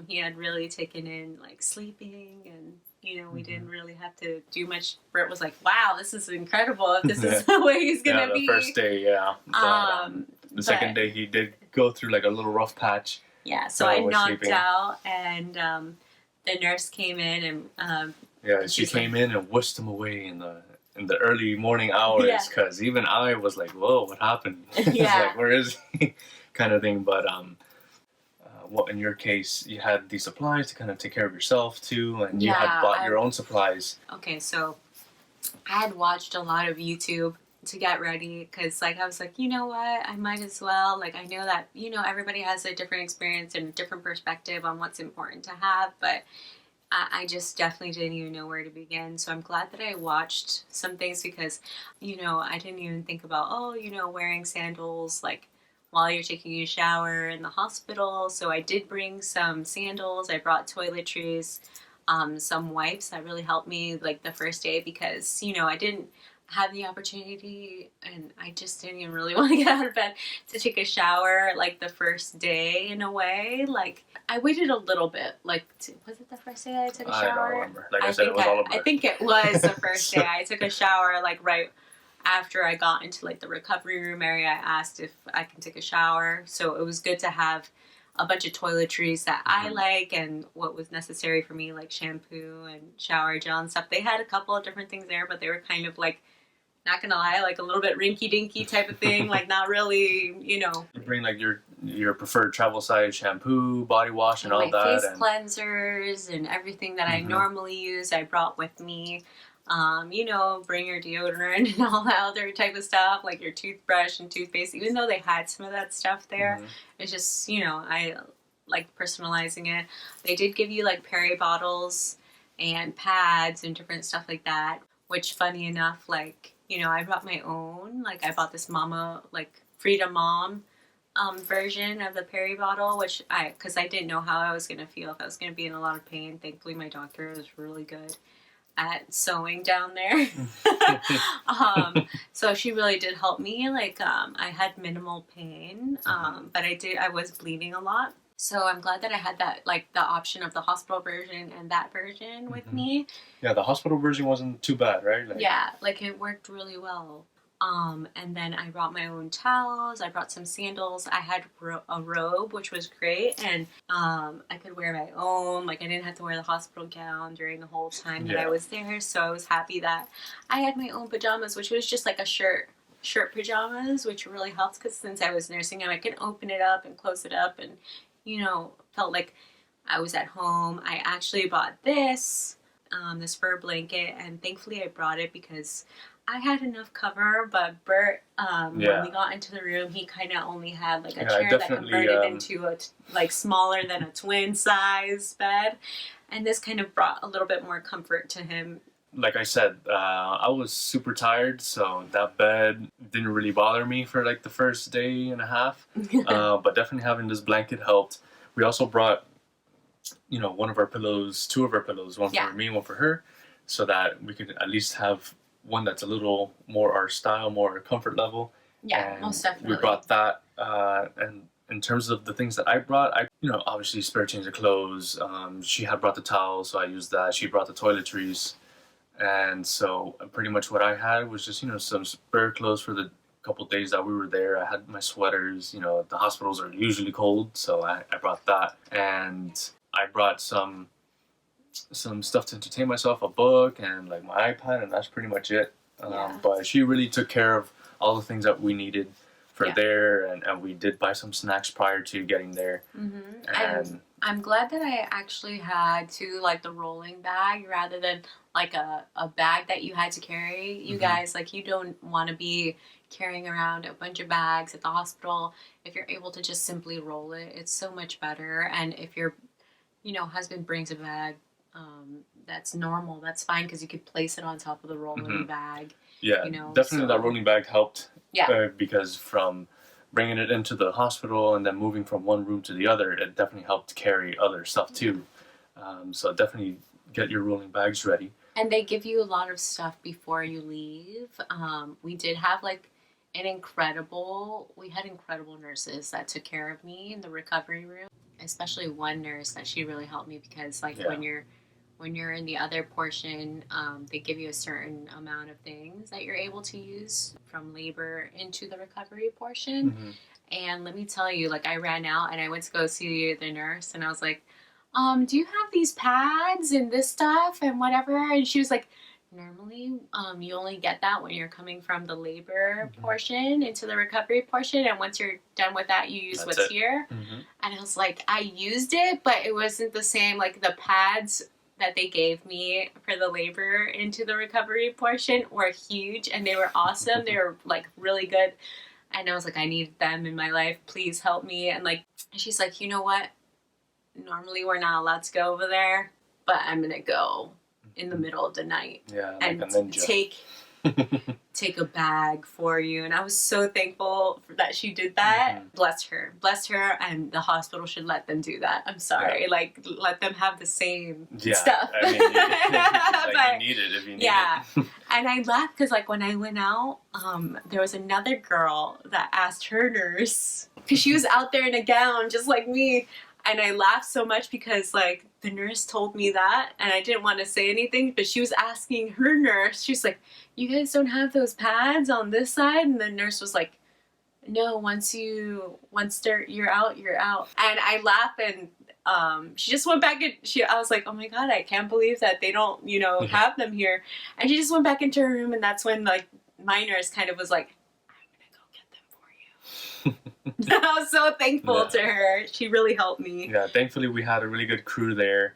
B: He had really taken in like sleeping, and you know, we didn't really have to do much. Brett was like, wow, this is incredible if this is the way he's gonna be.
A: The first day, but, the second day he did go through like a little rough patch.
B: Yeah, so I knocked out, and the nurse came in and
A: she came in and whisked him away in the early morning hours because even I was like, whoa, what happened? It's like, where is he? Kind of thing. But what in your case, you had the supplies to kind of take care of yourself too, and you had bought your own supplies.
B: Okay, so I had watched a lot of YouTube to get ready because like I was like, you know what, I might as well. Like, I know that, you know, everybody has a different experience and a different perspective on what's important to have, but I just definitely didn't even know where to begin. So I'm glad that I watched some things because, you know, I didn't even think about, oh, you know, wearing sandals like while you're taking a shower in the hospital. So I did bring some sandals. I brought toiletries, some wipes that really helped me like the first day because, you know, I didn't have the opportunity and I just didn't even really want to get out of bed to take a shower like the first day in a way. Like, I waited a little bit. Like, was it the first day I took a shower?
A: I don't remember. Like I said, it was all about.
B: I think it was the first day. I took a shower like right after I got into like the recovery room area. I asked if I can take a shower. So it was good to have a bunch of toiletries that I like and what was necessary for me, like shampoo and shower gel and stuff. They had a couple of different things there, but they were kind of like, not gonna lie, like a little bit rinky-dinky type of thing, like not really, you know.
A: You bring like your preferred travel size shampoo, body wash, and all that.
B: My face cleansers and everything that I normally use, I brought with me. You know, bring your deodorant and all that other type of stuff, like your toothbrush and toothpaste. Even though they had some of that stuff there, it's just, you know, I like personalizing it. They did give you like Perry bottles and pads and different stuff like that, which funny enough, like, you know, I brought my own. Like, I bought this Mama, like, Freedom Mom version of the Perry bottle, because I didn't know how I was going to feel, if I was going to be in a lot of pain. Thankfully, my doctor was really good at sewing down there. So she really did help me. Like, I had minimal pain, but I was bleeding a lot. So I'm glad that I had that, like, the option of the hospital version and that version with me.
A: Yeah, the hospital version wasn't too bad, right? Like,
B: yeah, like, it worked really well. And then I brought my own towels. I brought some sandals. I had a robe, which was great. And I could wear my own. Like, I didn't have to wear the hospital gown during the whole time that I was there. So I was happy that I had my own pajamas, which was just like a shirt pajamas, which really helps because since I was nursing him, I could open it up and close it up and, you know, felt like I was at home. I actually bought this fur blanket, and thankfully I brought it because I had enough cover, but Bert, when
A: Yeah.
B: we got into the room, he kind of only had like a
A: Yeah, I
B: chair that
A: definitely,
B: converted into a like smaller than a twin size bed, and this kind of brought a little bit more comfort to him.
A: Like I said, I was super tired, so that bed didn't really bother me for like the first day and a half. But definitely having this blanket helped. We also brought, you know, one of our pillows, two of our pillows, one
B: Yeah.
A: for me, one for her, so that we could at least have one that's a little more our style, more our comfort level.
B: Yeah,
A: And
B: most definitely.
A: we brought that, and in terms of the things that I brought, you know, obviously spare change of clothes. She had brought the towels, so I used that. She brought the toiletries. And so pretty much what I had was just, you know, some spare clothes for the couple days that we were there. I had my sweaters, you know, the hospitals are usually cold, so I brought that. And I brought some stuff to entertain myself, a book and like my iPad, and that's pretty much it.
B: Yeah.
A: But she really took care of all the things that we needed for
B: Yeah.
A: there, and we did buy some snacks prior to getting there.
B: And I'm glad that I actually had to like the rolling bag rather than like a bag that you had to carry. You guys, like, you don't want to be carrying around a bunch of bags at the hospital. If you're able to just simply roll it, it's so much better. And if your, you know, husband brings a bag, that's normal, that's fine, because you could place it on top of the rolling bag.
A: Yeah,
B: you know,
A: definitely that rolling bag helped.
B: Yeah.
A: Because from bringing it into the hospital and then moving from one room to the other, it definitely helped carry other stuff too. So definitely get your rolling bags ready.
B: And they give you a lot of stuff before you leave. We did have like we had incredible nurses that took care of me in the recovery room. Especially one nurse that she really helped me, because like when you're in the other portion, they give you a certain amount of things that you're able to use from labor into the recovery portion. And let me tell you, like, I ran out and I went to go see the nurse, and I was like, do you have these pads and this stuff and whatever? And she was like, normally you only get that when you're coming from the labor portion into the recovery portion, and once you're done with that, you use what's here. And I was like, I used it, but it wasn't the same. Like, the pads that they gave me for the labor into the recovery portion were huge, and they were awesome. They were like really good, and I was like, I need them in my life, please help me. And like, she's like, you know what, normally we're not allowed to go over there, but I'm gonna go in the middle of the night and take a bag for you. And I was so thankful that she did that. Bless her, and the hospital should let them do that. I'm sorry, like, let them have the same stuff.
A: I mean, you need it if you need it.
B: And I laughed because like when I went out, there was another girl that asked her nurse, because she was out there in a gown just like me. And I laughed so much because, like, the nurse told me that, and I didn't want to say anything, but she was asking her nurse, she was like, you guys don't have those pads on this side? And the nurse was like, no, once you're out, you're out. And I laughed, and she just went back, and I was like, oh my God, I can't believe that they don't, you know, have them here. And she just went back into her room, and that's when, like, my nurse kind of was like, I was so thankful to her. She really helped me.
A: Yeah, thankfully we had a really good crew there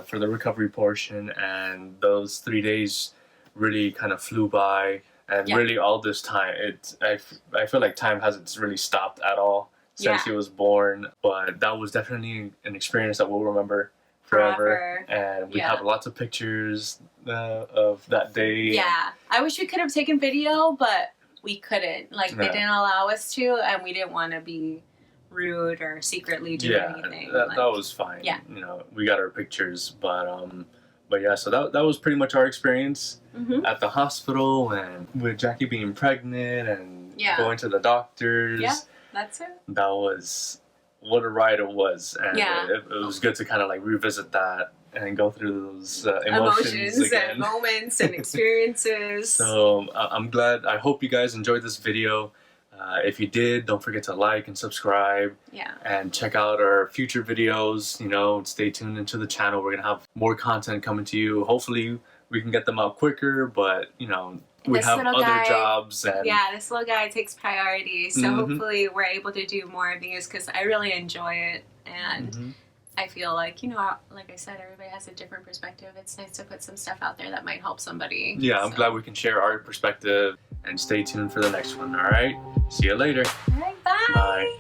A: for the recovery portion, and those 3 days really kind of flew by. And really all this time, I feel like time hasn't really stopped at all since he was born. But that was definitely an experience that we'll remember forever. And we have lots of pictures of that day.
B: Yeah, I wish we could have taken video, but we couldn't. Like, they didn't allow us to, and we didn't want to be rude or secretly do anything.
A: That was fine.
B: Yeah.
A: You know, we got our pictures, but yeah, so that was pretty much our experience at the hospital, and with Jackie being pregnant and going to the doctors.
B: Yeah, that's it.
A: That was what a ride it was, and it was good to kind of like revisit that and go through those emotions again.
B: And moments and experiences.
A: So I'm glad. I hope you guys enjoyed this video. If you did, don't forget to like and subscribe. And check out our future videos. You know, stay tuned into the channel. We're gonna have more content coming to you. Hopefully, we can get them out quicker. But you know, we have other jobs. And
B: this little guy takes priority. So hopefully, we're able to do more of these, because I really enjoy it, and I feel like, like I said, everybody has a different perspective. It's nice to put some stuff out there that might help somebody.
A: Yeah, I'm glad we can share our perspective, and stay tuned for the next one. All right, see you later.
B: All right, bye.
A: Bye.